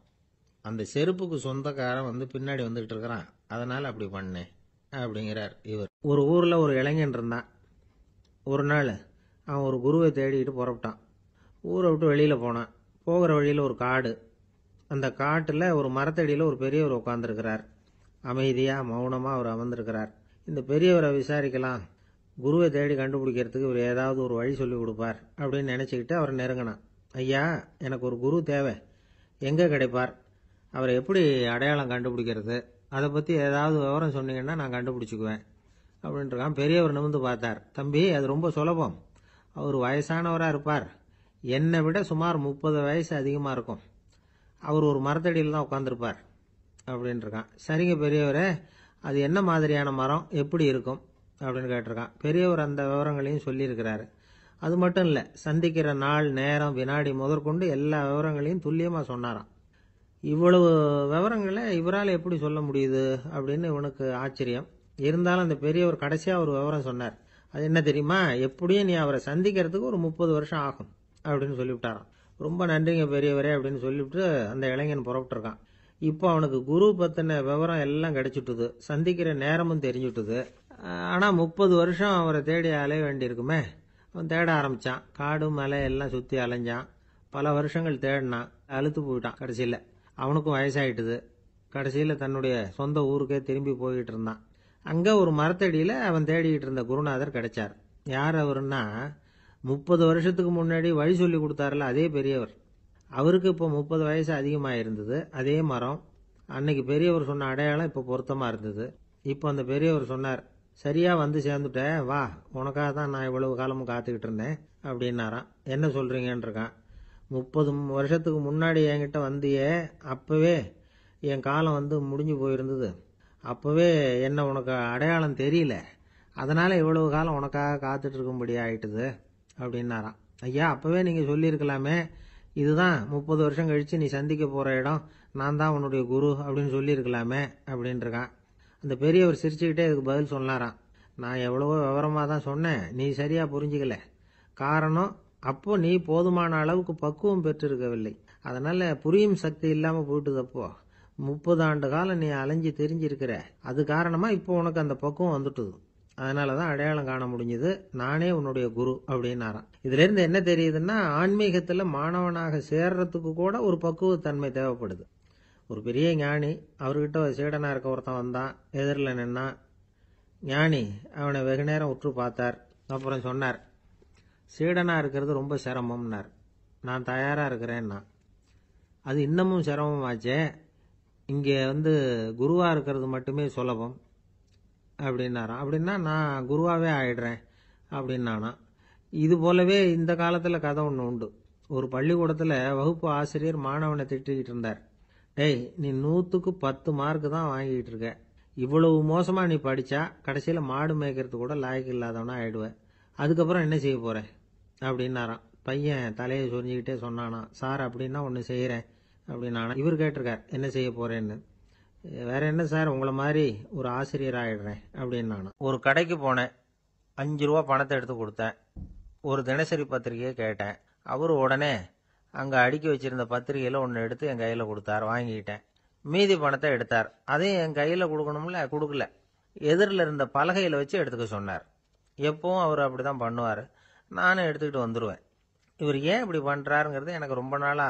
அந்த செருப்புக்கு சொந்தக்காரன் வந்து பின்னாடி வந்துகிட்டு இருக்கிறான், அதனால அப்படி பண்ணேன் அப்படிங்கிறார் இவர். ஒரு ஊரில் ஒரு இளைஞன் இருந்தான். ஒரு நாள் அவன் ஒரு குருவை தேடிக்கிட்டு புறப்பட்டான். ஊரை விட்டு வெளியில் போனான். போகிற வழியில் ஒரு காடு. அந்த காட்டில் ஒரு மரத்தடியில் ஒரு பெரியவர் உட்காந்துருக்கிறார். அமைதியாக மௌனமாக அவர் அமர்ந்திருக்கிறார். இந்த பெரியவரை விசாரிக்கலாம், குருவை தேடி கண்டுபிடிக்கிறதுக்கு இவர் ஏதாவது ஒரு வழி சொல்லி கொடுப்பார் அப்படின்னு நினச்சிக்கிட்டு அவரை நெருங்கினான். ஐயா, எனக்கு ஒரு குரு தேவை, எங்கே கிடைப்பார்? அவரை எப்படி அடையாளம் கண்டுபிடிக்கிறது? அதை பற்றி ஏதாவது விவரம் சொன்னீங்கன்னா நான் கண்டுபிடிச்சிக்குவேன் அப்படின்ட்டுருக்கான். பெரியவர் நிமிர்ந்து பார்த்தார். தம்பி, அது ரொம்ப சுலபம். அவர் வயசானவராக இருப்பார். என்னை விட சுமார் 30 வயசு அதிகமாக இருக்கும். அவர் ஒரு மரத்தடியில் தான் உட்காந்துருப்பார் அப்படின்ட்டுருக்கான். சரிங்க பெரியவரே, அது என்ன மாதிரியான மரம், எப்படி இருக்கும் அப்படின்னு கேட்டிருக்கான். பெரியவர் அந்த விவரங்களையும் சொல்லியிருக்கிறாரு. அது மட்டும் இல்லை, சந்திக்கிற நாள், நேரம், வினாடி முதற்கொண்டு எல்லா விவரங்களையும் துல்லியமாக சொன்னாராம். இவ்வளவு விவரங்களை இவரால் எப்படி சொல்ல முடியுது அப்படின்னு இவனுக்கு ஆச்சரியம். இருந்தாலும் அந்த பெரியவர் கடைசியாக ஒரு விவரம் சொன்னார். அது என்ன தெரியுமா? எப்படியும் நீ அவரை சந்திக்கிறதுக்கு ஒரு 30 வருஷம் ஆகும் அப்படின்னு சொல்லிவிட்டாராம். ரொம்ப நன்றிங்க பெரியவரே அப்படின்னு சொல்லிவிட்டு அந்த இளைஞன் புறப்பட்டுருக்கான். இப்போ அவனுக்கு குரு பற்றின விவரம் எல்லாம் கிடைச்சிட்டுது, சந்திக்கிற நேரமும் தெரிஞ்சுட்டுது. ஆனால் 30 வருஷம் அவரை தேடி அலைய வேண்டியிருக்குமே. அவன் தேட ஆரம்பித்தான். காடு மலை எல்லாம் சுற்றி அலைஞ்சான். பல வருஷங்கள் தேடினான். அழுத்து போயிட்டான். கடைசியில் அவனுக்கும் வயசாயிட்டுது. கடைசியில் தன்னுடைய சொந்த ஊருக்கே திரும்பி போய்கிட்டு இருந்தான். அங்கே ஒரு மரத்தடியில் அவன் தேடிக்கிட்டு இருந்த குருநாதர் கிடைச்சார். யார் அவருன்னா, 30 வருஷத்துக்கு முன்னாடி வழி சொல்லி கொடுத்தாருல அதே பெரியவர். அவருக்கு இப்போ 30 வயசு அதிகமாக இருந்தது. அதே மரம். அன்னைக்கு பெரியவர் சொன்ன அடையாளம் இப்போ பொருத்தமாக இருந்தது. இப்போ அந்த பெரியவர் சொன்னார், சரியாக வந்து சேர்ந்துட்டேன், வா, உனக்காக தான் நான் இவ்வளவு காலமும் காத்துக்கிட்டு இருந்தேன் அப்படின்னாராம். என்ன சொல்கிறீங்கன்னு இருக்கான். 30 வருஷத்துக்கு முன்னாடி என்கிட்ட வந்தியே, அப்பவே என் காலம் முடிஞ்சு போயிருந்தது. அப்பவே என்ன உனக்கு அடையாளம் தெரியல, அதனால இவ்வளவு காலம் உனக்காக காத்துட்டு இருக்கும்படி ஆயிட்டுது அப்படின்னாராம். ஐயா, அப்பவே நீங்க சொல்லியிருக்கலாமே, இதுதான் 30 வருஷம் கழிச்சு நீ சந்திக்க போற இடம், நான் தான் உன்னுடைய குரு அப்படின்னு சொல்லியிருக்கலாமே அப்படின்ட்டுருக்கான். அந்த பெரியவர் சிரிச்சுக்கிட்டே இதுக்கு பதில் சொன்னாராம். நான் எவ்வளவோ விவரமாக தான் சொன்னேன், நீ சரியா புரிஞ்சுக்கல. காரணம், அப்போ நீ போதுமான அளவுக்கு பக்குவம் பெற்றிருக்கவில்லை, அதனால புரியும் சக்தி இல்லாம போயிட்டுது. அப்போ 30 ஆண்டு காலம் நீ அலைஞ்சு தெரிஞ்சிருக்கிற, அது காரணமா இப்போ உனக்கு அந்த பக்குவம் வந்துட்டுது, அதனாலதான் அடையாளம் காண முடிஞ்சது, நானே உன்னுடைய குரு அப்படின்னாராம். இதுல இருந்து என்ன தெரியுதுன்னா, ஆன்மீகத்துல மாணவனாக சேர்றதுக்கு கூட ஒரு பக்குவத்தன்மை தேவைப்படுது. ஒரு பெரிய ஞானி, அவர்கிட்ட சீடனா இருக்க ஒருத்தன் வந்தான், எதிரில் நின்னா. ஞானி அவனை வெகு நேரம் உற்று பார்த்தார். அப்புறம் சொன்னார், சீடனா இருக்கிறது ரொம்ப சிரமம்னார். நான் தயாரா இருக்கிறேன்னா. அது இன்னமும் சிரமமாச்சே, இங்கே குருவா இருக்கிறது மட்டுமே சுலபம் அப்படின்னாராம். அப்படின்னா நான் குருவாவே ஆயிடுறேன் அப்படின்னானா. இது போலவே இந்த காலத்துல கதை ஒன்று உண்டு. ஒரு பள்ளிக்கூடத்துல வகுப்பு ஆசிரியர் மாணவனை திட்டிக்கிட்டு இருந்தார். டேய், நீ 100க்கு 10 மார்க் தான் வாங்கிட்டு இருக்க, இவ்வளவு மோசமா நீ படிச்சா கடைசியில மாடு மேய்க்கிறது கூட லாய்க்கு இல்லாதவனா ஆயிடுவ, அதுக்கப்புறம் என்ன செய்ய போற அப்படின்னாராம். பையன் தலையை சொரிஞ்சுக்கிட்டே சொன்னானா, சார் அப்படின்னா ஒன்று செய்யறேன் அப்படின்னானா. இவர் கேட்டிருக்கார், என்ன செய்ய போறேன்னு. வேற என்ன சார், உங்களை மாதிரி ஒரு ஆசிரியர் ஆயிடுறேன் அப்படின்னானா. ஒரு கடைக்கு போனேன், 5 ரூபா பணத்தை எடுத்து கொடுத்தேன், ஒரு தினசரி பத்திரிகையை கேட்டேன். அவரு உடனே அங்க அடுக்கி வச்சிருந்த பத்திரிகையில ஒன்று எடுத்து என் கையில கொடுத்தார், வாங்கிக்கிட்டேன். மீதி பணத்தை எடுத்தார், அதையும் என் கையில கொடுக்கணும்ல, கொடுக்கல. எதிரில் இருந்த பலகையில வச்சு எடுத்துக்க சொன்னார். எப்பவும் அவர் அப்படிதான் பண்ணுவார், நானும் எடுத்துக்கிட்டு வந்துடுவேன். இவர் ஏன் இப்படி பண்றாருங்கிறது எனக்கு ரொம்ப நாளா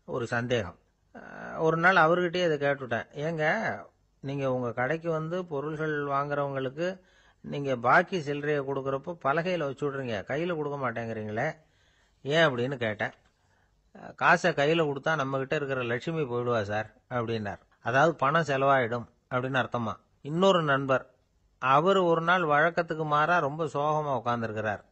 ஒரு சந்தேகம். ஒரு நாள் அவர்கிட்டயே இதை கேட்டுவிட்டேன். ஏங்க, நீங்க உங்க கடைக்கு பொருள்கள் வாங்குறவங்களுக்கு நீங்க பாக்கி சில்லறையை கொடுக்கறப்போ பலகையில வச்சு விடுறீங்க, கையில கொடுக்க மாட்டேங்கிறீங்களே, ஏன் அப்படின்னு கேட்டேன். காசை கையில கொடுத்தா நம்ம கிட்ட இருக்கிற லட்சுமி போயிடுவா சார் அப்படின்னார். அதாவது பணம் செலவாயிடும் அப்படின்னு அர்த்தமா. இன்னொரு நண்பர், அவர் ஒரு நாள் வழக்கத்துக்கு மாறா ரொம்ப சோகமா உட்காந்துருக்கிறார்.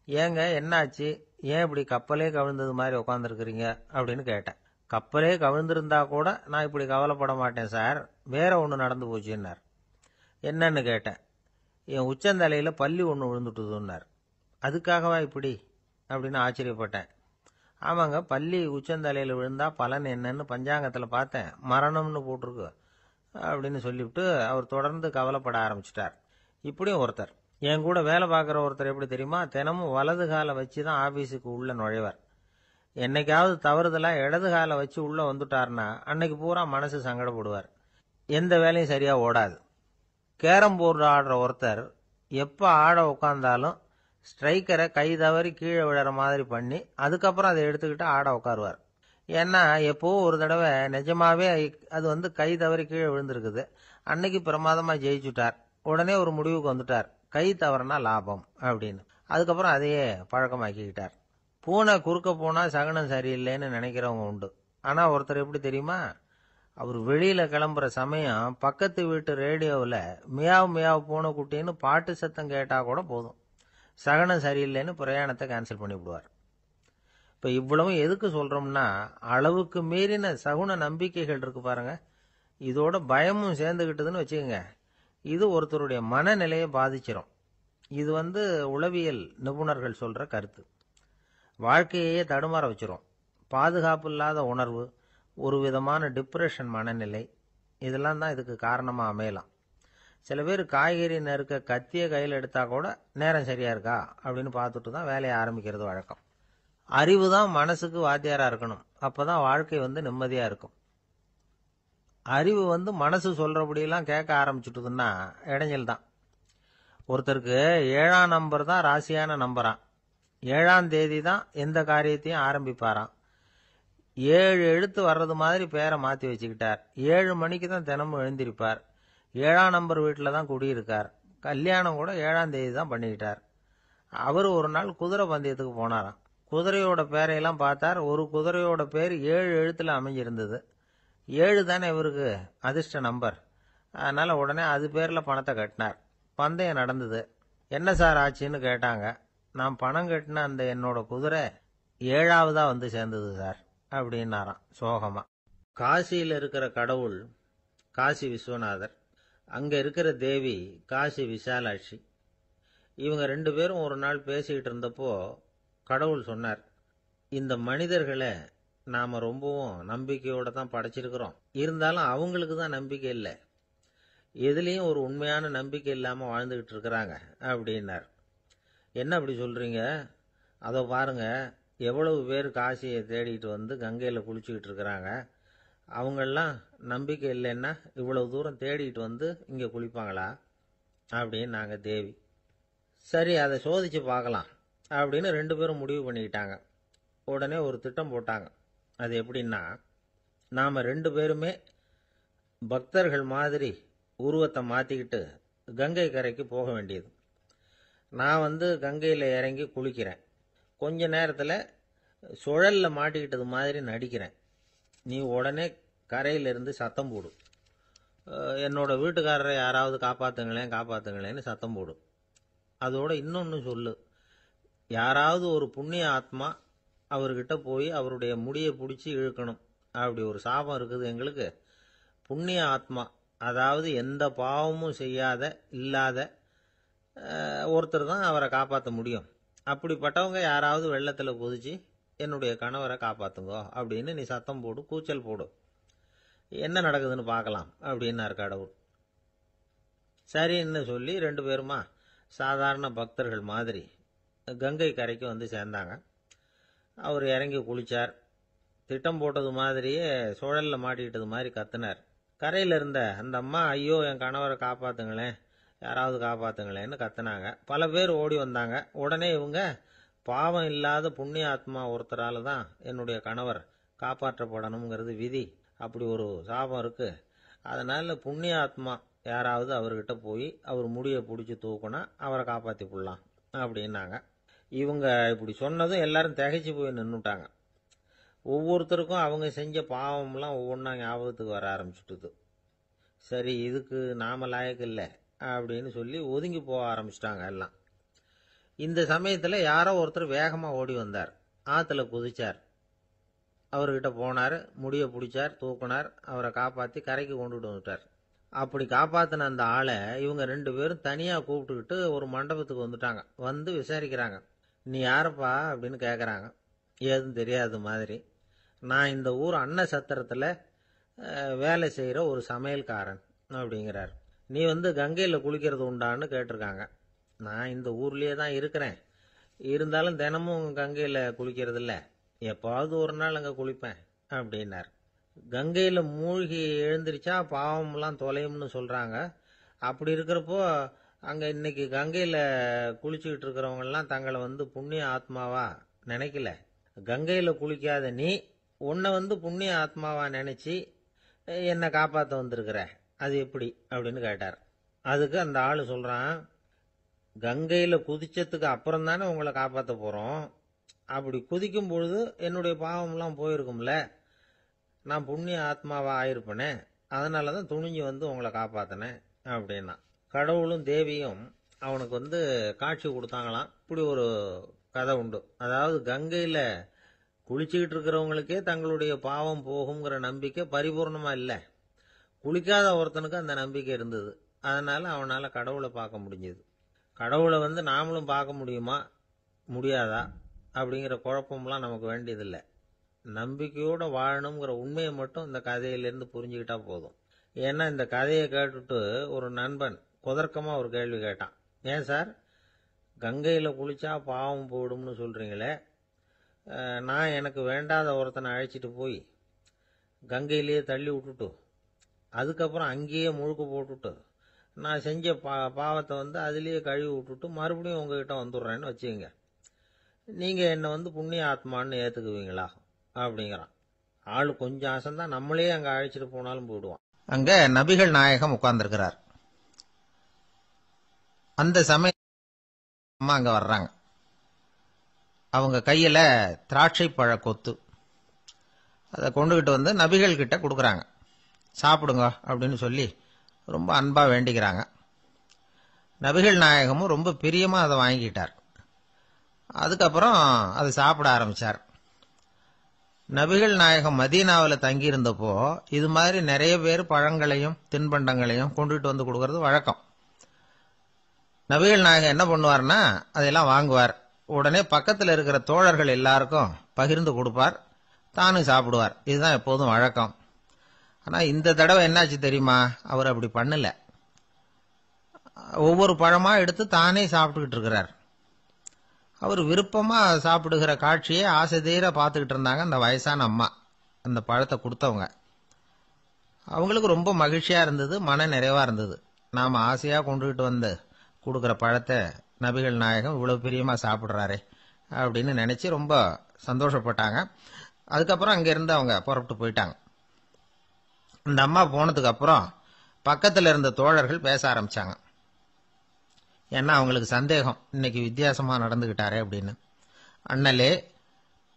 ஏங்க என்னாச்சு, ஏன் இப்படி கப்பலே கவிழ்ந்தது மாதிரி உட்காந்துருக்கிறீங்க அப்படின்னு கேட்டேன். கப்பலே கவிழ்ந்திருந்தா கூட நான் இப்படி கவலைப்பட மாட்டேன் சார், வேற ஒன்று நடந்து போச்சுன்னார். என்னன்னு கேட்டேன். என் உச்சந்தலையில பல்லி ஒன்று விழுந்துட்டுதுன்னார். அதுக்காகவா இப்படி அப்படின்னு ஆச்சரியப்பட்டேன். ஆமாங்க, பள்ளி உச்சந்தலையில் விழுந்தா பலன் என்னன்னு பஞ்சாங்கத்தில் பார்த்தேன், மரணம்னு போட்டிருக்கு அப்படின்னு சொல்லிவிட்டு அவர் தொடர்ந்து கவலைப்பட ஆரம்பிச்சிட்டார். இப்படியும் ஒருத்தர், என் கூட வேலை பார்க்குற ஒருத்தர் எப்படி தெரியுமா, தினமும் வலது காலை வச்சு தான் ஆபீஸுக்கு உள்ள நுழைவார். என்னைக்காவது தவறுதலா இடது காலை வச்சு உள்ள வந்துட்டார்னா அன்னைக்கு பூரா மனசு சங்கடப்படுவார், எந்த வேலையும் சரியா ஓடாது. கேரம் போர்டு ஆடுற ஒருத்தர் எப்போ ஆட உட்கார்ந்தாலும் ஸ்ட்ரைக்கரை கை தவறி கீழே விழற மாதிரி பண்ணி அதுக்கப்புறம் அதை எடுத்துக்கிட்டு ஆட உட்காருவார். ஏன்னா எப்போ ஒரு தடவை நிஜமாவே அது கை தவறி கீழே விழுந்திருக்குது, அன்னைக்கு பிரமாதமா ஜெயிச்சுட்டார். உடனே ஒரு முடிவுக்கு வந்துட்டார், கை தவறுனா லாபம் அப்படின்னு. அதுக்கப்புறம் அதையே பழக்கமாக்கிக்கிட்டார். பூனை குறுக்க போனா சகனம் சரியில்லைன்னு நினைக்கிறவங்க உண்டு. ஆனா ஒருத்தர் எப்படி தெரியுமா, அவர் வெளியில கிளம்புற சமயம் பக்கத்து வீட்டு ரேடியோவில் மியாவ் மியாவ் பூனை குட்டின்னு பாட்டு சத்தம் கேட்டா கூட போதும், சகனம் சரியில்லைன்னு பிரயாணத்தை கேன்சல் பண்ணிவிடுவார். இப்ப இவ்வளவும் எதுக்கு சொல்றோம்னா, அளவுக்கு மீறின சகுன நம்பிக்கைகள் இருக்கு பாருங்க, இதோட பயமும் சேர்ந்துகிட்டதுன்னு வச்சுக்கோங்க, இது ஒருத்தருடைய மனநிலையை பாதிச்சிடும். இது உளவியல் நிபுணர்கள் சொல்ற கருத்து. வாழ்க்கையே தடுமாற வச்சிரும். பாதுகாப்பு இல்லாத உணர்வு, ஒரு விதமான டிப்ரெஷன் மனநிலை, இதெல்லாம் தான் இதுக்கு காரணமா அமையலாம். சில பேர் காய்கறி நறுக்க கத்திய கையில் எடுத்தா கூட நேரம் சரியா இருக்கா அப்படின்னு பார்த்துட்டு தான் வேலையை ஆரம்பிக்கிறது வழக்கம். அறிவு தான் மனசுக்கு வாத்தியாரா இருக்கணும், அப்பதான் வாழ்க்கை நிம்மதியா இருக்கும். அறிவு மனசு சொல்றபடியெல்லாம் கேட்க ஆரம்பிச்சுட்டுதுன்னா இடைஞ்சல் தான். ஒருத்தருக்கு 7ஆம் நம்பர் தான் ராசியான நம்பரான், 7ஆம் தேதி தான் எந்த காரியத்தையும் ஆரம்பிப்பாராம். 7 எழுத்து வர்றது மாதிரி பேரை மாத்தி வச்சுக்கிட்டார். 7 மணிக்கு தான் தினமும் எழுந்திருப்பார். 7ஆம் நம்பர் வீட்டில் தான் குடியிருக்கார். கல்யாணம் கூட 7ஆம் தேதி தான் பண்ணிக்கிட்டார். அவர் ஒரு நாள் குதிரை பந்தயத்துக்கு போனாராம். குதிரையோட பேரையெல்லாம் பார்த்தார். ஒரு குதிரையோட பேர் 7 எழுத்துல அமைஞ்சிருந்தது. 7 தானே இவருக்கு அதிர்ஷ்ட நம்பர், அதனால உடனே அது பேர்ல பணத்தை கட்டினார். பந்தயம் நடந்தது. என்ன சார் ஆச்சுன்னு கேட்டாங்க. நான் பணம் கட்டின அந்த என்னோட குதிரை 7ஆவதா வந்து சேர்ந்தது சார் அப்படின்னாராம் சோகமா. காசியில் இருக்கிற கடவுள் காசி விஸ்வநாதர், அங்க இருக்கிற தேவி காசி விசாலாட்சி. இவங்க 2 பேரும் ஒரு நாள் பேசிக்கிட்டு இருந்தப்போ கடவுள் சொன்னார், இந்த மனிதர்களை நாம ரொம்பவும் நம்பிக்கையோட தான் படைச்சிருக்கிறோம், இருந்தாலும் அவங்களுக்கு தான் நம்பிக்கை இல்லை, எதுலேயும் ஒரு உண்மையான நம்பிக்கை இல்லாமல் வாழ்ந்துக்கிட்டு இருக்கிறாங்க அப்படின்னார். என்ன அப்படி சொல்கிறீங்க? அதை பாருங்க, எவ்வளவு பேர் காசியை தேடிட்டு வந்து கங்கையில் குளிச்சுக்கிட்டு இருக்கிறாங்க, அவங்கெல்லாம் நம்பிக்கை இல்லைன்னா இவ்வளவு தூரம் தேடிட்டு வந்து இங்கே குளிப்பாங்களா அப்படின்னு நாங்கள் தேவி. சரி, அதை சோதிச்சு பார்க்கலாம் அப்படின்னு 2 பேரும் முடிவு பண்ணிக்கிட்டாங்க. உடனே ஒரு திட்டம் போட்டாங்க. அது எப்படின்னா, நாம் 2 பேருமே பக்தர்கள் மாதிரி உருவத்தை மாற்றிக்கிட்டு கங்கை கரைக்கு போக வேண்டியது. நான் வந்து கங்கையில் இறங்கி குளிக்கிறேன், கொஞ்ச நேரத்தில் சுழலில் மாட்டிக்கிட்டது மாதிரி நடிக்கிறேன். நீ உடனே கரையிலிருந்து சத்தம் போடு, என்னோட வீட்டுக்காரரை யாராவது காப்பாற்றுங்களேன் காப்பாற்றுங்களேன்னு சத்தம் போடு. அதோட இன்னொன்று சொல்லு, யாராவது ஒரு புண்ணிய ஆத்மா அவர்கிட்ட போய் அவருடைய முடியை பிடிச்சி இழுக்கணும், அப்படி ஒரு சாபம் இருக்குது எங்களுக்கு. புண்ணிய ஆத்மா, அதாவது எந்த பாவமும் செய்யாத இல்லாத ஒருத்தர் தான் அவரை காப்பாற்ற முடியும். அப்படிப்பட்டவங்க யாராவது வெள்ளத்தில் குதிச்சு என்னுடைய கணவரை காப்பாற்றுங்கோ அப்படின்னு நீ சத்தம் போடு, கூச்சல் போடு, என்ன நடக்குதுன்னு பார்க்கலாம் அப்படின்னார் கடவுள். சரின்னு சொல்லி 2 பேருமா சாதாரண பக்தர்கள் மாதிரி கங்கை கரைக்கு வந்து சேர்ந்தாங்க. அவர் இறங்கி குளித்தார். திட்டம் போட்டது மாதிரியே சுழலில் மாட்டிக்கிட்டது மாதிரி கத்துனார். கரையில் இருந்த அந்த அம்மா, ஐயோ என் கணவரை காப்பாற்றுங்களேன், யாராவது காப்பாற்றுங்களேன்னு கத்துனாங்க. பல பேர் ஓடி வந்தாங்க. உடனே இவங்க, பாவம் இல்லாத புண்ணிய ஆத்மா ஒருத்தரால் தான் என்னுடைய கணவர் காப்பாற்றப்படணுங்கிறது விதி, அப்படி ஒரு சாபம் இருக்குது, அதனால் புண்ணிய ஆத்மா யாராவது அவர்கிட்ட போய் அவர் முடியை பிடிச்சி தூக்குனா அவரை காப்பாற்றி போடலாம் அப்படின்னாங்க. இவங்க இப்படி சொன்னதும் எல்லாரும் திகைச்சு போய் நின்றுட்டாங்க. ஒவ்வொருத்தருக்கும் அவங்க செஞ்ச பாவம்லாம் ஒவ்வொன்றா ஞாபகத்துக்கு வர ஆரம்பிச்சுட்டுது. சரி, இதுக்கு நாம லாயக்கு இல்லை அப்படின்னு சொல்லி ஒதுங்கி போக ஆரம்பிச்சிட்டாங்க எல்லாம். இந்த சமயத்தில் யாரோ ஒருத்தர் வேகமாக ஓடி வந்தார், ஆற்றுல குதிச்சார். அவர்கிட்ட போனார், முடியை பிடிச்சார், தூக்குனார், அவரை காப்பாற்றி கரைக்கு கொண்டுட்டு வந்துட்டார். அப்படி காப்பாற்றின அந்த ஆளை இவங்க 2 பேரும் தனியாக கூப்பிட்டுக்கிட்டு ஒரு மண்டபத்துக்கு வந்துட்டாங்க. வந்து விசாரிக்கிறாங்க. நீ யாரப்பா அப்படின்னு கேட்குறாங்க. ஏதும் தெரியாத மாதிரி. நான் இந்த ஊர் அன்ன சத்திரத்தில் வேலை செய்கிற ஒரு சமையல்காரன் அப்படிங்கிறார். நீ வந்து கங்கையில் குளிக்கிறது உண்டான்னு கேட்டிருக்காங்க. நான் இந்த ஊர்லேயே தான் இருக்கிறேன், இருந்தாலும் தினமும் கங்கையில் குளிக்கிறது இல்லை, எப்பாவது ஒரு நாள் அங்கே குளிப்பேன் அப்படின்னார். கங்கையில் மூழ்கி எழுந்திரிச்சா பாவம்லாம் தொலையும்னு சொல்கிறாங்க. அப்படி இருக்கிறப்போ அங்கே இன்னைக்கு கங்கையில் குளிச்சுக்கிட்டு இருக்கிறவங்கெல்லாம் தங்களை வந்து புண்ணிய ஆத்மாவா நினைக்கல. கங்கையில் குளிக்காத நீ உன்னை வந்து புண்ணிய ஆத்மாவா நினச்சி என்னை காப்பாற்ற வந்திருக்கிற, அது எப்படி அப்படின்னு கேட்டார். அதுக்கு அந்த ஆள் சொல்கிறான், கங்கையில் குதிச்சதுக்கு அப்புறம் தானே உங்களை காப்பாற்ற போகிறோம், அப்படி குதிக்கும் பொழுது என்னுடைய பாவம்லாம் போயிருக்கும்ல, நான் புண்ணிய ஆத்மாவா ஆயிருப்பேனே, அதனால தான் துணிஞ்சு வந்து உங்களை காப்பாற்றினேன் அப்படின்னா. கடவுளும் தேவியும் அவனுக்கு வந்து காட்சி கொடுத்தாங்களாம். இப்படி ஒரு கதை உண்டு. அதாவது கங்கையில் குளிச்சுக்கிட்டு இருக்கிறவங்களுக்கே தங்களுடைய பாவம் போகுங்கிற நம்பிக்கை பரிபூர்ணமாக இல்லை, குளிக்காத ஒருத்தனுக்கு அந்த நம்பிக்கை இருந்தது. அதனால் அவனால் கடவுளை பார்க்க முடிஞ்சது. கடவுளை வந்து நாமளும் பார்க்க முடியுமா முடியாதா அப்படிங்கிற குழப்பம்லாம் நமக்கு வேண்டியதில்லை. நம்பிக்கையோடு வாழணுங்கிற உண்மையை மட்டும் இந்த கதையிலேருந்து புரிஞ்சுக்கிட்டா போதும். ஏன்னா இந்த கதையை கேட்டுட்டு ஒரு நண்பன் குதர்க்கமாக ஒரு கேள்வி கேட்டான். ஏன் சார், கங்கையில் குளிச்சா பாவம் போயிடும்னு சொல்கிறீங்களே, நான் எனக்கு வேண்டாத ஒருத்தனை அழைச்சிட்டு போய் கங்கையிலேயே தள்ளி விட்டுட்டு அதுக்கப்புறம் அங்கேயே முழுக்க போட்டுட்டு நான் செஞ்ச பாவத்தை வந்து அதுலேயே கழுவி விட்டுட்டு மறுபடியும் உங்ககிட்ட வந்துடுறேன்னு வச்சுக்கோங்க, நீங்கள் என்னை வந்து புண்ணிய ஆத்மான்னு ஏற்றுக்குவீங்களா அப்படிங்கிறான். ஆள் கொஞ்சம் ஆசைந்தான், நம்மளே அங்கே அழைச்சிட்டு போனாலும் போயிடுவான். அங்கே நபிகள் நாயகம் உட்கார்ந்துருக்கிறார். அந்த சமயம் அம்மா அங்கே வர்றாங்க. அவங்க கையில் திராட்சை பழ கொத்து, அதை கொண்டுகிட்டு வந்து நபிகள் கிட்ட கொடுக்குறாங்க. சாப்பிடுங்க அப்படின்னு சொல்லி ரொம்ப அன்பாக வேண்டிக்கிறாங்க. நபிகள் நாயகமும் ரொம்ப பிரியமாக அதை வாங்கிக்கிட்டார். அதுக்கப்புறம் அதை சாப்பிட ஆரம்பித்தார். நபிகள் நாயகம் மதீனாவில் தங்கியிருந்தப்போ இது மாதிரி நிறைய பேர் பழங்களையும் தின்பண்டங்களையும் கொண்டுட்டு வந்து கொடுக்கறது வழக்கம். நபிகள் நாயகம் என்ன பண்ணுவார்னா அதெல்லாம் வாங்குவார். உடனே பக்கத்தில் இருக்கிற தோழர்கள் எல்லாருக்கும் பகிர்ந்து கொடுப்பார், தானும் சாப்பிடுவார். இதுதான் எப்போதும் வழக்கம். ஆனால் இந்த தடவை என்னாச்சு தெரியுமா? அவர் அப்படி பண்ணல. ஒவ்வொரு பழமா எடுத்து தானே சாப்பிட்டுக்கிட்டு இருக்கிறார். அவர் விருப்பமா சாப்பிடுகிற காட்சியை ஆசை தீர பார்த்துக்கிட்டு இருந்தாங்க அந்த வயசான அம்மா, அந்த பழத்தை கொடுத்தவங்க. அவங்களுக்கு ரொம்ப மகிழ்ச்சியா இருந்தது, மன நிறைவா இருந்தது. நாம ஆசையா கொண்டுகிட்டு வந்து கொடுக்குற பழத்தை நபிகள் நாயகம் இவ்வளவு பிரியமா சாப்பிடுறாரே அப்படின்னு நினைச்சு ரொம்ப சந்தோஷப்பட்டாங்க. அதுக்கப்புறம் அங்கிருந்து அவங்க புறப்பட்டு போயிட்டாங்க. அந்த அம்மா போனதுக்கு அப்புறம் பக்கத்தில் இருந்த தோழர்கள் பேச ஆரம்பிச்சாங்க. ஏன்னா அவங்களுக்கு சந்தேகம், இன்னைக்கு வித்தியாசமா நடந்துகிட்டாரே அப்படின்னு. அண்ணலே,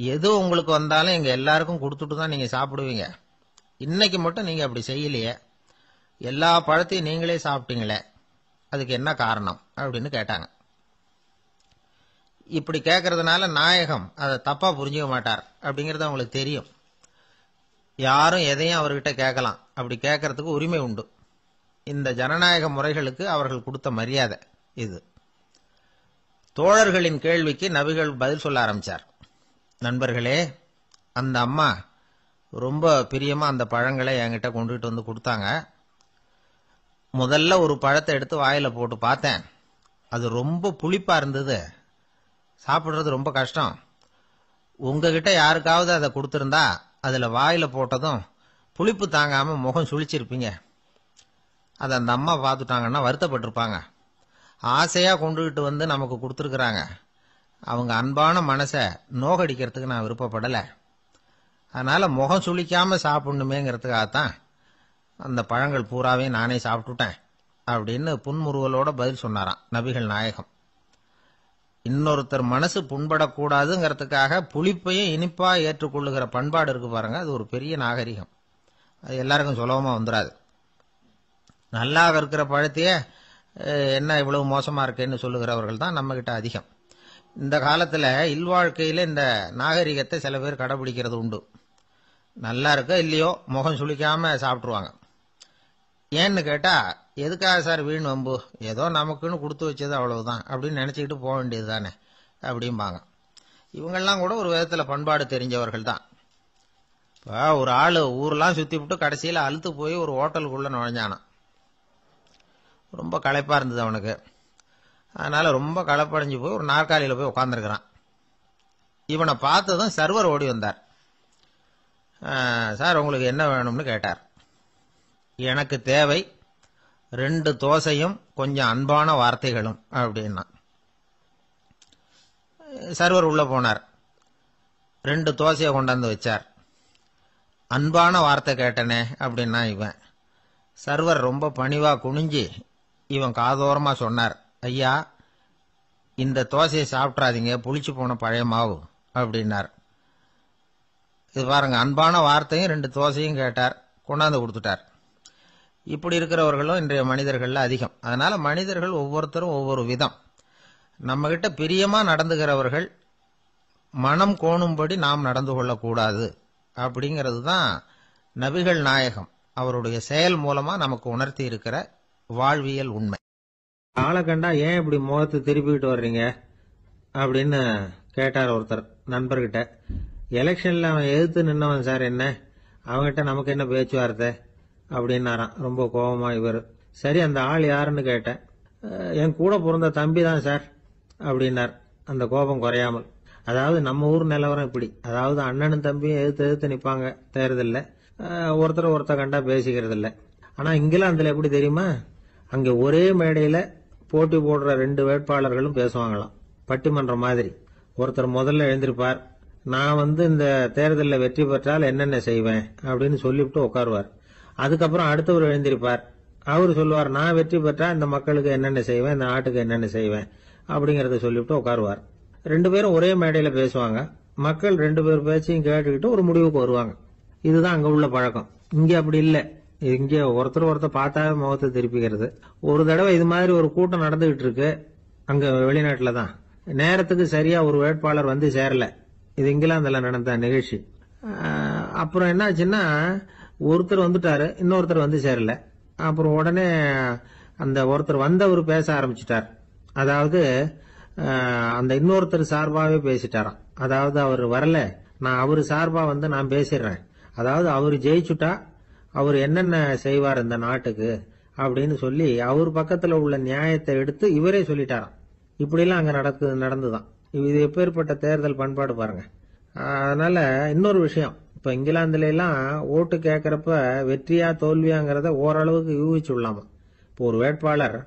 எது உங்களுக்கு வந்தாலும் எங்க எல்லாருக்கும் கொடுத்துட்டு தான் நீங்க சாப்பிடுவீங்க. இன்னைக்கு மட்டும் நீங்க அப்படி செய்யலையே, எல்லா பழத்தையும் நீங்களே சாப்பிட்டீங்களே, அதுக்கு என்ன காரணம் அப்படின்னு கேட்டாங்க. இப்படி கேட்கறதுனால நாயகம் அதை தப்பா புரிஞ்சுக்க மாட்டார் அப்படிங்கறது அவங்களுக்கு தெரியும். யாரும் எதையும் அவர்கிட்ட கேட்கலாம், அப்படி கேட்கறதுக்கு உரிமை உண்டு. இந்த ஜனநாயக முறைகளுக்கு அவர்கள் கொடுத்த மரியாதை இது. தோழர்களின் கேள்விக்கு நபிகள் பதில் சொல்ல ஆரம்பிச்சார். நண்பர்களே, அந்த அம்மா ரொம்ப பிரியமா அந்த பழங்களை என்கிட்ட கொண்டுகிட்டு வந்து கொடுத்தாங்க. முதல்ல ஒரு பழத்தை எடுத்து வாயில போட்டு பார்த்தேன். அது ரொம்ப புளிப்பா இருந்தது, சாப்பிடுறது ரொம்ப கஷ்டம். உங்ககிட்ட யாருக்காவது அதை கொடுத்திருந்தா அதுல வாயில போட்டதும் புளிப்பு தாங்காம முகம் சுழிச்சிருப்பீங்க. அதை அந்த அம்மா பார்த்துட்டாங்கன்னா வருத்தப்பட்டிருப்பாங்க. ஆசையா கொண்டுகிட்டு வந்து நமக்கு கொடுத்துருக்குறாங்க. அவங்க அன்பான மனசை நோகடிக்கிறதுக்கு நான் விருப்பப்படலை. அதனால முகம் சுளிக்காம சாப்பிடணுமேங்கிறதுக்காகத்தான் அந்த பழங்கள் பூராவே நானே சாப்பிட்டுட்டேன் அப்படின்னு புன்முறுவலோட பதில் சொன்னாராம் நபிகள் நாயகம். இன்னொருத்தர் மனசு புண்படக்கூடாதுங்கிறதுக்காக புளிப்பையும் இனிப்பா ஏற்றுக்கொள்ளுகிற பண்பாடு இருக்கு பாருங்க, அது ஒரு பெரிய நாகரிகம். அது எல்லாருக்கும் சுலபமா வந்துடாது. நல்லா இருக்கிற பழத்தையே என்ன இவ்வளவு மோசமா இருக்கேன்னு சொல்லுகிறவர்கள் தான் நம்ம கிட்ட அதிகம். இந்த காலத்துல இல்வாழ்க்கையில இந்த நாகரிகத்தை சில பேர் கடைபிடிக்கிறது உண்டு. நல்லா இருக்க இல்லையோ முகம் சுளிக்காம சாப்பிட்டுருவாங்க. ஏன்னு கேட்டா, எதுக்காக சார் வீண் வம்பு, ஏதோ நமக்குன்னு கொடுத்து வச்சது அவ்வளவுதான் அப்படின்னு நினைச்சுக்கிட்டு போக வேண்டியது தானே அப்படிம்பாங்க. இவங்கெல்லாம் கூட ஒரு விதத்துல பண்பாடு தெரிஞ்சவர்கள் தான். இப்போ ஒரு ஆளு ஊரெல்லாம் சுத்தி விட்டு கடைசியில அழுத்து போய் ஒரு ஹோட்டலுக்குள்ள நுழைஞ்சானான். ரொம்ப களைப்பா இருந்தது அவனுக்கு. அதனால ரொம்ப களைப்படைஞ்சு போய் ஒரு நாற்காலியில போய் உட்காந்துருக்கிறான். இவனை பார்த்ததும் சர்வர் ஓடி வந்தார். சார், உங்களுக்கு என்ன வேணும்னு கேட்டார். எனக்கு தேவை 2 தோசையும் கொஞ்சம் அன்பான வார்த்தைகளும் அப்படின்னா. சர்வர் உள்ள போனார், 2 தோசையை கொண்டாந்து வச்சார். அன்பான வார்த்தை கேட்டனே அப்படின்னா இவன். சர்வர் ரொம்ப பணிவா குனிஞ்சி இவன் காதோரமா சொன்னார், ஐயா, இந்த தோசையை சாப்பிட்றாதீங்க, புளிச்சு போன பழைய மாவு அப்படின்னார். இது பாருங்க, அன்பான வார்த்தையும் 2 தோசையும் கேட்டார், கொண்டாந்து கொடுத்துட்டார். இப்படி இருக்கிறவர்களும் இன்றைய மனிதர்கள் அதிகம். அதனால மனிதர்கள் ஒவ்வொருத்தரும் ஒவ்வொரு விதம். நம்ம கிட்ட பிரியமா நடந்துகிறவர்கள் மனம் கோணும்படி நாம் நடந்து கொள்ளக்கூடாது அப்படிங்கிறது தான் நபிகள் நாயகம் அவருடைய செயல் மூலமா நமக்கு உணர்த்தி இருக்கிற வாழ்வியல் உண்மை. ஆளை கண்டா ஏன் இப்படி முகத்தை திருப்பிக்கிட்டு வர்றீங்க அப்படின்னு கேட்டார் ஒருத்தர் நண்பர்கிட்ட. எலெக்ஷன்ல அவன் எதிர்த்து நின்னவன் சார், என்ன அவன்கிட்ட நமக்கு என்ன பேச்சுவார்த்தை அப்படின்னாராம் ரொம்ப கோபமா இவர். சரி, அந்த ஆள் யாருன்னு கேட்டேன். என் கூட பிறந்த தம்பி தான் சார் அப்படின்னார் அந்த கோபம் குறையாமல். அதாவது நம்ம ஊர் நிலவரம் இப்படி, அதாவது அண்ணனும் தம்பியும் எதிர்த்து நிப்பாங்க தேர்தல்ல, ஒருத்தர் கண்டா பேசிக்கிறது இல்லை. ஆனா இங்கிலாந்துல எப்படி தெரியுமா, அங்க ஒரே மேடையில போட்டி போடுற 2 வேட்பாளர்களும் பேசுவாங்களாம், பட்டிமன்றம் மாதிரி. ஒருத்தர் முதல்ல எழுந்திருப்பார், நான் இந்த தேர்தலில் வெற்றி பெற்றால் என்னென்ன செய்வேன் அப்படின்னு சொல்லிவிட்டு உட்காருவார். அதுக்கப்புறம் அடுத்தவர் எழுந்திருப்பார், அவர் சொல்லுவார், நான் வெற்றி பெற்றா இந்த மக்களுக்கு என்னென்ன செய்வேன், இந்த நாட்டுக்கு என்னென்ன செய்வேன் அப்படிங்கறத சொல்லிவிட்டு உட்காருவார். 2 பேரும் ஒரே மேடையில பேசுவாங்க. மக்கள் 2 பேர் பேச்சையும் கேட்டுக்கிட்டு ஒரு முடிவுக்கு வருவாங்க. இதுதான் அங்க உள்ள பழக்கம். இங்க அப்படி இல்ல. இங்க ஒருத்தர் பார்த்தாவே முகத்தை திருப்பிக்கிறது. ஒரு தடவை இது மாதிரி ஒரு கூட்டம் நடந்துகிட்டு இருக்கு அங்க வெளிநாட்டுல தான். நேரத்துக்கு சரியா ஒரு வேட்பாளர் வந்து சேரல. இது இங்கிலாந்துல நடந்த நிகழ்ச்சி. அப்புறம் என்னாச்சுன்னா ஒருத்தர் வந்துட்டாரு, இன்னொருத்தர் வந்து சேரல. அப்புறம் உடனே அந்த ஒருத்தர் வந்தவர் பேச ஆரம்பிச்சிட்டார். அதாவது அந்த இன்னொருத்தர் சார்பாவே பேசிட்டாராம். அதாவது அவர் வரல, நான் அவரு சார்பா வந்து நான் பேசிடுறேன். அதாவது அவர் ஜெயிச்சுட்டா அவர் என்னென்ன செய்வார் இந்த நாட்டுக்கு அப்படின்னு சொல்லி அவர் பக்கத்துல உள்ள நியாயத்தை எடுத்து இவரே சொல்லிட்டாராம். இப்படிலாம் அங்க நடந்துதான். இது எப்பேற்பட்ட தேர்தல் பண்பாடு பாருங்க. அதனால இன்னொரு விஷயம், இப்ப இங்கிலாந்துல எல்லாம் ஓட்டு கேட்கறப்ப வெற்றியா தோல்வியாங்கிறத ஓரளவுக்கு யூகிச்சு விடலாமா. இப்போ ஒரு வேட்பாளர்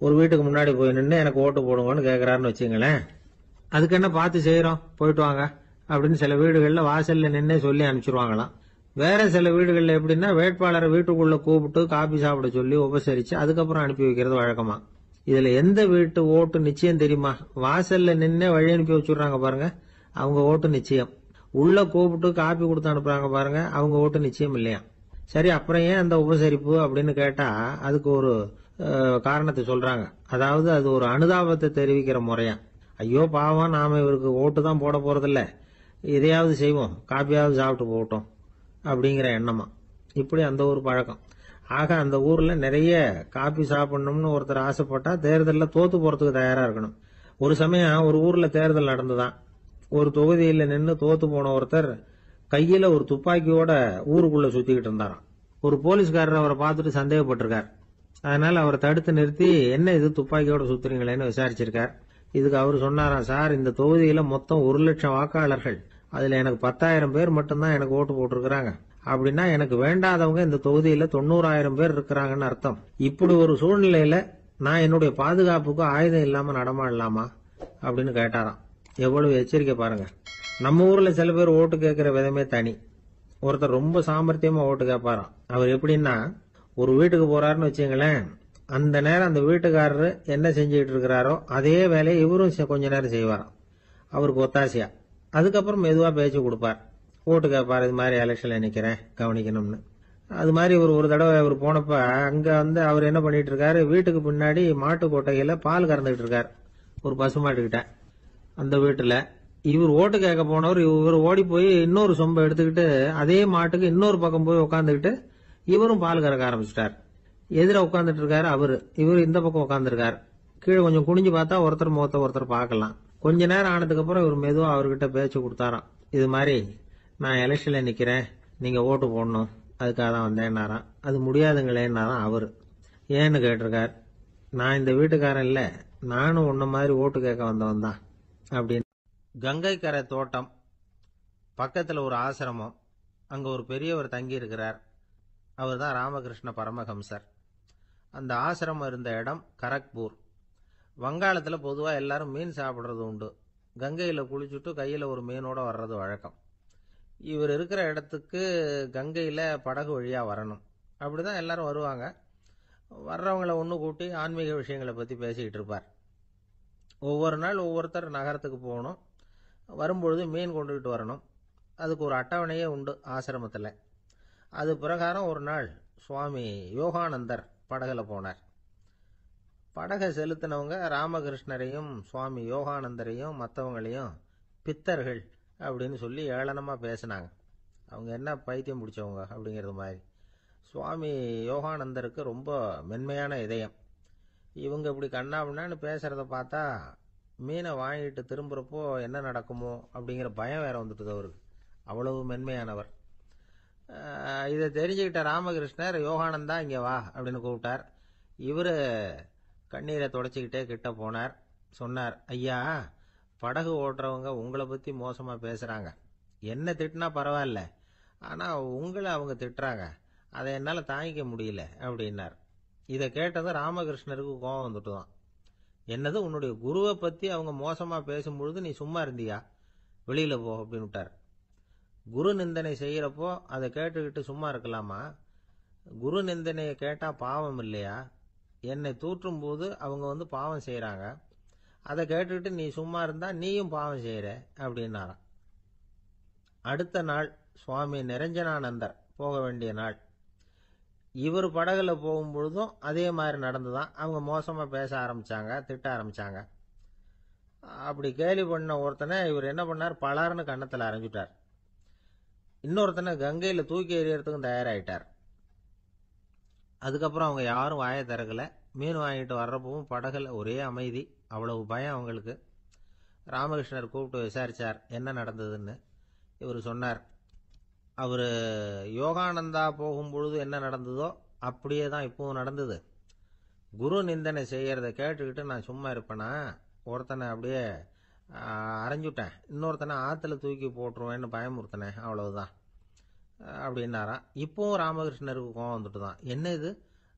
ஒரு வீட்டுக்கு முன்னாடி போய் நின்று எனக்கு ஓட்டு போடுங்கன்னு கேட்கறாருன்னு வச்சுங்களேன், அதுக்கு என்ன பார்த்து செய்யறோம், போயிட்டு வாங்க அப்படின்னு சில வீடுகள்ல வாசல்ல நின்னே சொல்லி அனுப்பிச்சிருவாங்களாம். வேற சில வீடுகள்ல எப்படின்னா வேட்பாளரை வீட்டுக்குள்ள கூப்பிட்டு காபி சாப்பிட சொல்லி உபசரிச்சு அதுக்கப்புறம் அனுப்பி வைக்கிறது வழக்கமா. இதுல எந்த வீட்டு ஓட்டு நிச்சயம் தெரியுமா? வாசல்ல நின்னே வழி அனுப்பி வச்சுடுறாங்க பாருங்க, அவங்க ஓட்டு நிச்சயம். உள்ள கூப்பிட்டு காப்பி கொடுத்து அனுப்புறாங்க பாருங்க, அவங்க ஓட்டு நிச்சயம் இல்லையா. சரி, அப்புறம் ஏன் அந்த உபசரிப்பு அப்படின்னு கேட்டா அதுக்கு ஒரு காரணத்தை சொல்றாங்க. அதாவது அது ஒரு அனுதாபத்தை தெரிவிக்கிற முறையா. ஐயோ பாவம், நாம இவருக்கு ஓட்டு தான் போட போறதில்ல, இதையாவது செய்வோம், காப்பியாவது சாப்பிட்டு போகட்டும் அப்படிங்கிற எண்ணமா. இப்படி அந்த ஒரு பழக்கம். ஆக அந்த ஊர்ல நிறைய காப்பி சாப்பிடணும்னு ஒருத்தர் ஆசைப்பட்டா தேர்தலில் தோத்து போறதுக்கு தயாரா இருக்கணும். ஒரு சமயம் ஒரு ஊர்ல தேர்தல் நடந்துதான். ஒரு தொகுதியில நின்று தோத்து போன ஒருத்தர் கையில ஒரு துப்பாக்கியோட ஊருக்குள்ள சுத்திக்கிட்டு இருந்தாராம். ஒரு போலீஸ்காரர் அவரை பார்த்துட்டு சந்தேகப்பட்டிருக்கார். அதனால அவரை தடுத்து நிறுத்தி என்ன இது துப்பாக்கியோட சுத்துறீங்களேன்னு விசாரிச்சிருக்கார். இதுக்கு அவர் சொன்னாராம், சார் இந்த தொகுதியில மொத்தம் 1,00,000 வாக்காளர்கள், அதுல எனக்கு 10,000 பேர் மட்டும்தான் எனக்கு ஓட்டு போட்டிருக்கிறாங்க. அப்படின்னா எனக்கு வேண்டாதவங்க இந்த தொகுதியில 90,000 பேர் இருக்கிறாங்கன்னு அர்த்தம். இப்படி ஒரு சூழ்நிலையில நான் என்னுடைய பாதுகாப்புக்கு ஆயுதம் இல்லாம நடமாடலாமா அப்படின்னு கேட்டாராம். எவ்வளவு எச்சரிக்கை பாருங்க. நம்ம ஊர்ல சில பேர் ஓட்டு கேட்கிற விதமே தனி. ஒருத்தர் ரொம்ப சாமர்த்தியமா ஓட்டு கேட்பாராம். அவர் எப்படின்னா, ஒரு வீட்டுக்கு போறாருன்னு வச்சுங்களேன், அந்த நேரம் அந்த வீட்டுக்காரரு என்ன செஞ்சுக்கிட்டு இருக்கிறாரோ அதே வேலையை இவரும் கொஞ்ச நேரம் செய்வாராம், அவருக்கு ஒத்தாசையா. அதுக்கப்புறம் மெதுவா பேச்சு கொடுப்பார், ஓட்டு கேட்பார், இது மாதிரி எலெக்ஷன்ல நிக்கிறேன் கவனிக்கணும்னு. அது மாதிரி ஒரு தடவை அவர் போனப்ப அங்க வந்து அவர் என்ன பண்ணிட்டு இருக்காரு, வீட்டுக்கு பின்னாடி மாட்டு கொட்டையில பால் கறந்துகிட்டு இருக்காரு ஒரு பசுமாட்டுக்கிட்ட. அந்த வீட்டுல இவர் ஓட்டு கேட்க போனவர் இவர் ஓடி போய் இன்னொரு சொம்பை எடுத்துக்கிட்டு அதே மாட்டுக்கு இன்னொரு பக்கம் போய் உட்காந்துக்கிட்டு இவரும் பால் கறக்க ஆரம்பிச்சிட்டார். எதிர உட்காந்துட்டு இருக்காரு அவரு, இவர் இந்த பக்கம் உட்காந்துருக்காரு. கீழே கொஞ்சம் குனிஞ்சு பார்த்தா ஒருத்தர் முகத்தை ஒருத்தர் பார்க்கலாம். கொஞ்ச நேரம் ஆனதுக்கு அப்புறம் இவர் மெதுவா அவர்கிட்ட பேச்சு கொடுத்தாராம். இது மாதிரி நான் எலெக்ஷன்ல நிக்கிறேன், நீங்க ஓட்டு போடணும், அதுக்காக தான் வந்தேன்னாராம். அது முடியாதுங்களேன்னாராம் அவரு. ஏன்னு கேட்டிருக்கார். நான் இந்த வீட்டுக்காரன் இல்ல, நானும் உன்ன மாதிரி ஓட்டு கேட்க வந்தவன் தான் அப்படின்னு. கங்கை கரை தோட்டம் பக்கத்துல ஒரு ஆசிரமம், அங்க ஒரு பெரியவர் தங்கி இருக்கிறார். அவர் தான் ராமகிருஷ்ண பரமஹம்சர். அந்த ஆசிரமம் இருந்த இடம் கரக்பூர். வங்காளத்துல பொதுவா எல்லாரும் மீன் சாப்பிடுறது உண்டு. கங்கையில குளிச்சுட்டு கையில ஒரு மீனோட வர்றது வழக்கம். இவர் இருக்கிற இடத்துக்கு கங்கையில படகு வழியா வரணும். அப்படிதான் எல்லாரும் வருவாங்க. வர்றவங்களை ஒன்று கூட்டி ஆன்மீக விஷயங்களை பத்தி பேசிக்கிட்டு இருப்பார். ஒவ்வொரு நாள் ஒவ்வொருத்தர் நகரத்துக்கு போகணும், வரும்பொழுது மீன் கொண்டுகிட்டு வரணும். அதுக்கு ஒரு அட்டவணையே உண்டு ஆசிரமத்தில். அது பிரகாரம் ஒரு நாள் சுவாமி யோகானந்தர் படகுல போனார். படகை செலுத்தினவங்க ராமகிருஷ்ணரையும் சுவாமி யோகானந்தரையும் மற்றவங்களையும் பித்தர்கள் அப்படின்னு சொல்லி ஏளனமாக பேசினாங்க. அவங்க என்ன பைத்தியம் பிடிச்சவங்க அப்படிங்கிறது மாதிரி. சுவாமி யோகானந்தருக்கு ரொம்ப மென்மையான இதயம். இவங்க இப்படி கண்ணாபின்னான்னு பேசுறத பார்த்தா மீனை வாங்கிட்டு திரும்புறப்போ என்ன நடக்குமோ அப்படிங்கிற பயம் வேற வந்துட்டுது அவருக்கு. அவ்வளவு மென்மையானவர். இதை தெரிஞ்சுக்கிட்ட ராமகிருஷ்ணர், யோகானந்தா இங்கே வா அப்படின்னு கூப்பிட்டார். இவர் கண்ணீரை தொடச்சிக்கிட்டே கிட்ட போனார். சொன்னார், ஐயா, படகு ஓட்டுறவங்க உங்களை பற்றி மோசமாக பேசுகிறாங்க. என்ன திட்டினா பரவாயில்ல, ஆனால் உங்களை அவங்க திட்டுறாங்க, அதை என்னால் தாங்கிக்க முடியல அப்படின்னார். இதை கேட்டதும் ராமகிருஷ்ணருக்கு கோபம் வந்துட்டுதான். என்னது, உன்னுடைய குருவை பற்றி அவங்க மோசமாக பேசும்பொழுது நீ சும்மா இருந்தியா, வெளியில் போ அப்படின்னு விட்டார். குரு நிந்தனை செய்கிறப்போ அதை கேட்டுக்கிட்டு சும்மா இருக்கலாமா? குரு நிந்தனையை கேட்டால் பாவம் இல்லையா? என்னை தூற்றும் போது அவங்க வந்து பாவம் செய்கிறாங்க, அதை கேட்டுக்கிட்டு நீ சும்மா இருந்தா நீயும் பாவம் செய்கிற அப்படின்னாராம். அடுத்த நாள் சுவாமி நிரஞ்சனானந்தர் போக வேண்டிய நாள். இவர் படகுல போகும்பொழுதும் அதே மாதிரி நடந்துதான். அவங்க மோசமாக பேச ஆரம்பிச்சாங்க, திட்ட ஆரம்பிச்சாங்க. அப்படி கேலி பண்ண ஒருத்தனை இவர் என்ன பண்ணார், பலார்னு கன்னத்தில் அரைஞ்சுட்டார். இன்னொருத்தனை கங்கையில் தூக்கி எறியறதுக்கும் தயாராகிட்டார். அதுக்கப்புறம் அவங்க யாரும் வாயை திறக்கல. மீன் வாங்கிட்டு வர்றப்பவும் படகுல ஒரே அமைதி. அவ்வளவு பயம் அவங்களுக்கு. ராமகிருஷ்ணர் கூப்பிட்டு விசாரிச்சார் என்ன நடந்ததுன்னு. இவர் சொன்னார், அவர் யோகானந்தா போகும்பொழுது என்ன நடந்ததோ அப்படியே தான் இப்பவும் நடந்தது. குரு நிந்தனை செய்யறத கேட்டுக்கிட்டு நான் சும்மா இருப்பேனா? ஒருத்தனை அப்படியே அரைஞ்சுட்டேன், இன்னொருத்தனை ஆற்றுல தூக்கி போட்டுருவேன்னு பயமுறுத்தினேன், அவ்வளவுதான் அப்படின்னாராம். இப்பவும் ராமகிருஷ்ணருக்கு கோபம் வந்துட்டு தான். என்ன இது,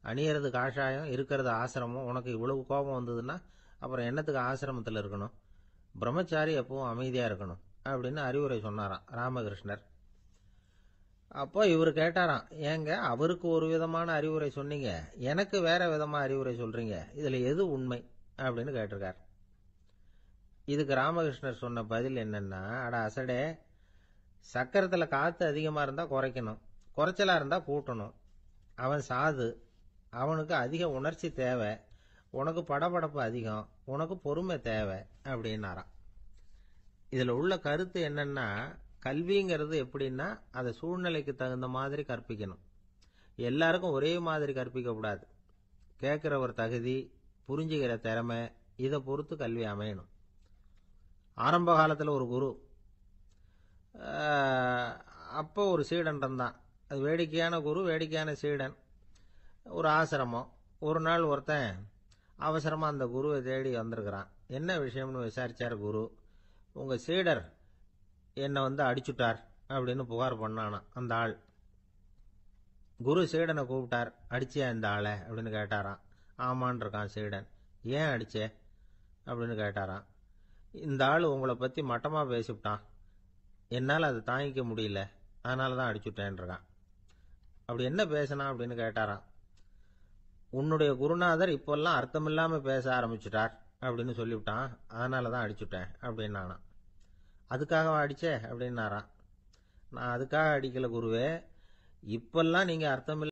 அணியறது காஷாயம், இருக்கிறது ஆசிரமம், உனக்கு இவ்வளவு கோபம் வந்ததுன்னா அப்புறம் என்னத்துக்கு ஆசிரமத்தில் இருக்கணும்? பிரம்மச்சாரி எப்பவும் அமைதியாக இருக்கணும் அப்படின்னு அறிவுரை சொன்னாராம் ராமகிருஷ்ணர். அப்போ இவர் கேட்டாராம், ஏங்க அவருக்கு ஒரு விதமான அறிவுரை சொன்னீங்க, எனக்கு வேற விதமாக அறிவுரை சொல்றீங்க, இதில் எது உண்மை அப்படின்னு கேட்டிருக்கார். இதுக்கு ராமகிருஷ்ணர் சொன்ன பதில் என்னன்னா, அட அசடே, சக்கரத்தில் காற்று அதிகமாக இருந்தால் குறைக்கணும், குறைச்சலாக இருந்தால் கூட்டணும். அவன் சாது, அவனுக்கு அதிக உணர்ச்சி தேவை, உனக்கு படபடப்பு அதிகம், உனக்கு பொறுமை தேவை அப்படின்னாராம். இதில் உள்ள கருத்து என்னன்னா, கல்விங்கிறது எப்படின்னா அதை சூழ்நிலைக்கு தகுந்த மாதிரி கற்பிக்கணும். எல்லாருக்கும் ஒரே மாதிரி கற்பிக்கக்கூடாது. கேட்குறவர் தகுதி, புரிஞ்சுக்கிற திறமை, இதை பொறுத்து கல்வி அமையணும். ஆரம்ப காலத்தில் ஒரு குரு, அப்போ ஒரு சீடன் இருந்தான். அது வேடிக்கையான குரு, வேடிக்கையான சீடன். ஒரு ஆசிரமம். ஒரு நாள் ஒருத்தன் அவசரமாக அந்த குருவை தேடி வந்திருக்கிறான். என்ன விஷயம்னு விசாரிச்சார் குரு. உங்கள் சீடர் என்னை அடிச்சுட்டார் அப்படின்னு புகார் பண்ணானா அந்த ஆள். குரு சீடனை கூப்பிட்டார். அடிச்சியா இந்த ஆளை அப்படின்னு கேட்டாராம். ஆமான் இருக்கான் சீடன். ஏன் அடிச்சே அப்படின்னு கேட்டாராம். இந்த ஆள் உங்களை பற்றி மட்டமாக பேசிவிட்டான், என்னால் அதை தாங்கிக்க முடியல, அதனால தான் அடிச்சுட்டேன் இருக்கான். அப்படி என்ன பேசினா அப்படின்னு கேட்டாராம். உன்னுடைய குருநாதர் இப்போல்லாம் அர்த்தமில்லாமல் பேச ஆரம்பிச்சுட்டார் அப்படின்னு சொல்லிவிட்டான், அதனால தான் அடிச்சுட்டேன் அப்படின்னானா. அதுக்காக அடிச்சே அப்படின்னாராம். நான் அதுக்காக அடிக்கல குருவே, இப்பெல்லாம் நீங்கள் அர்த்தமில்ல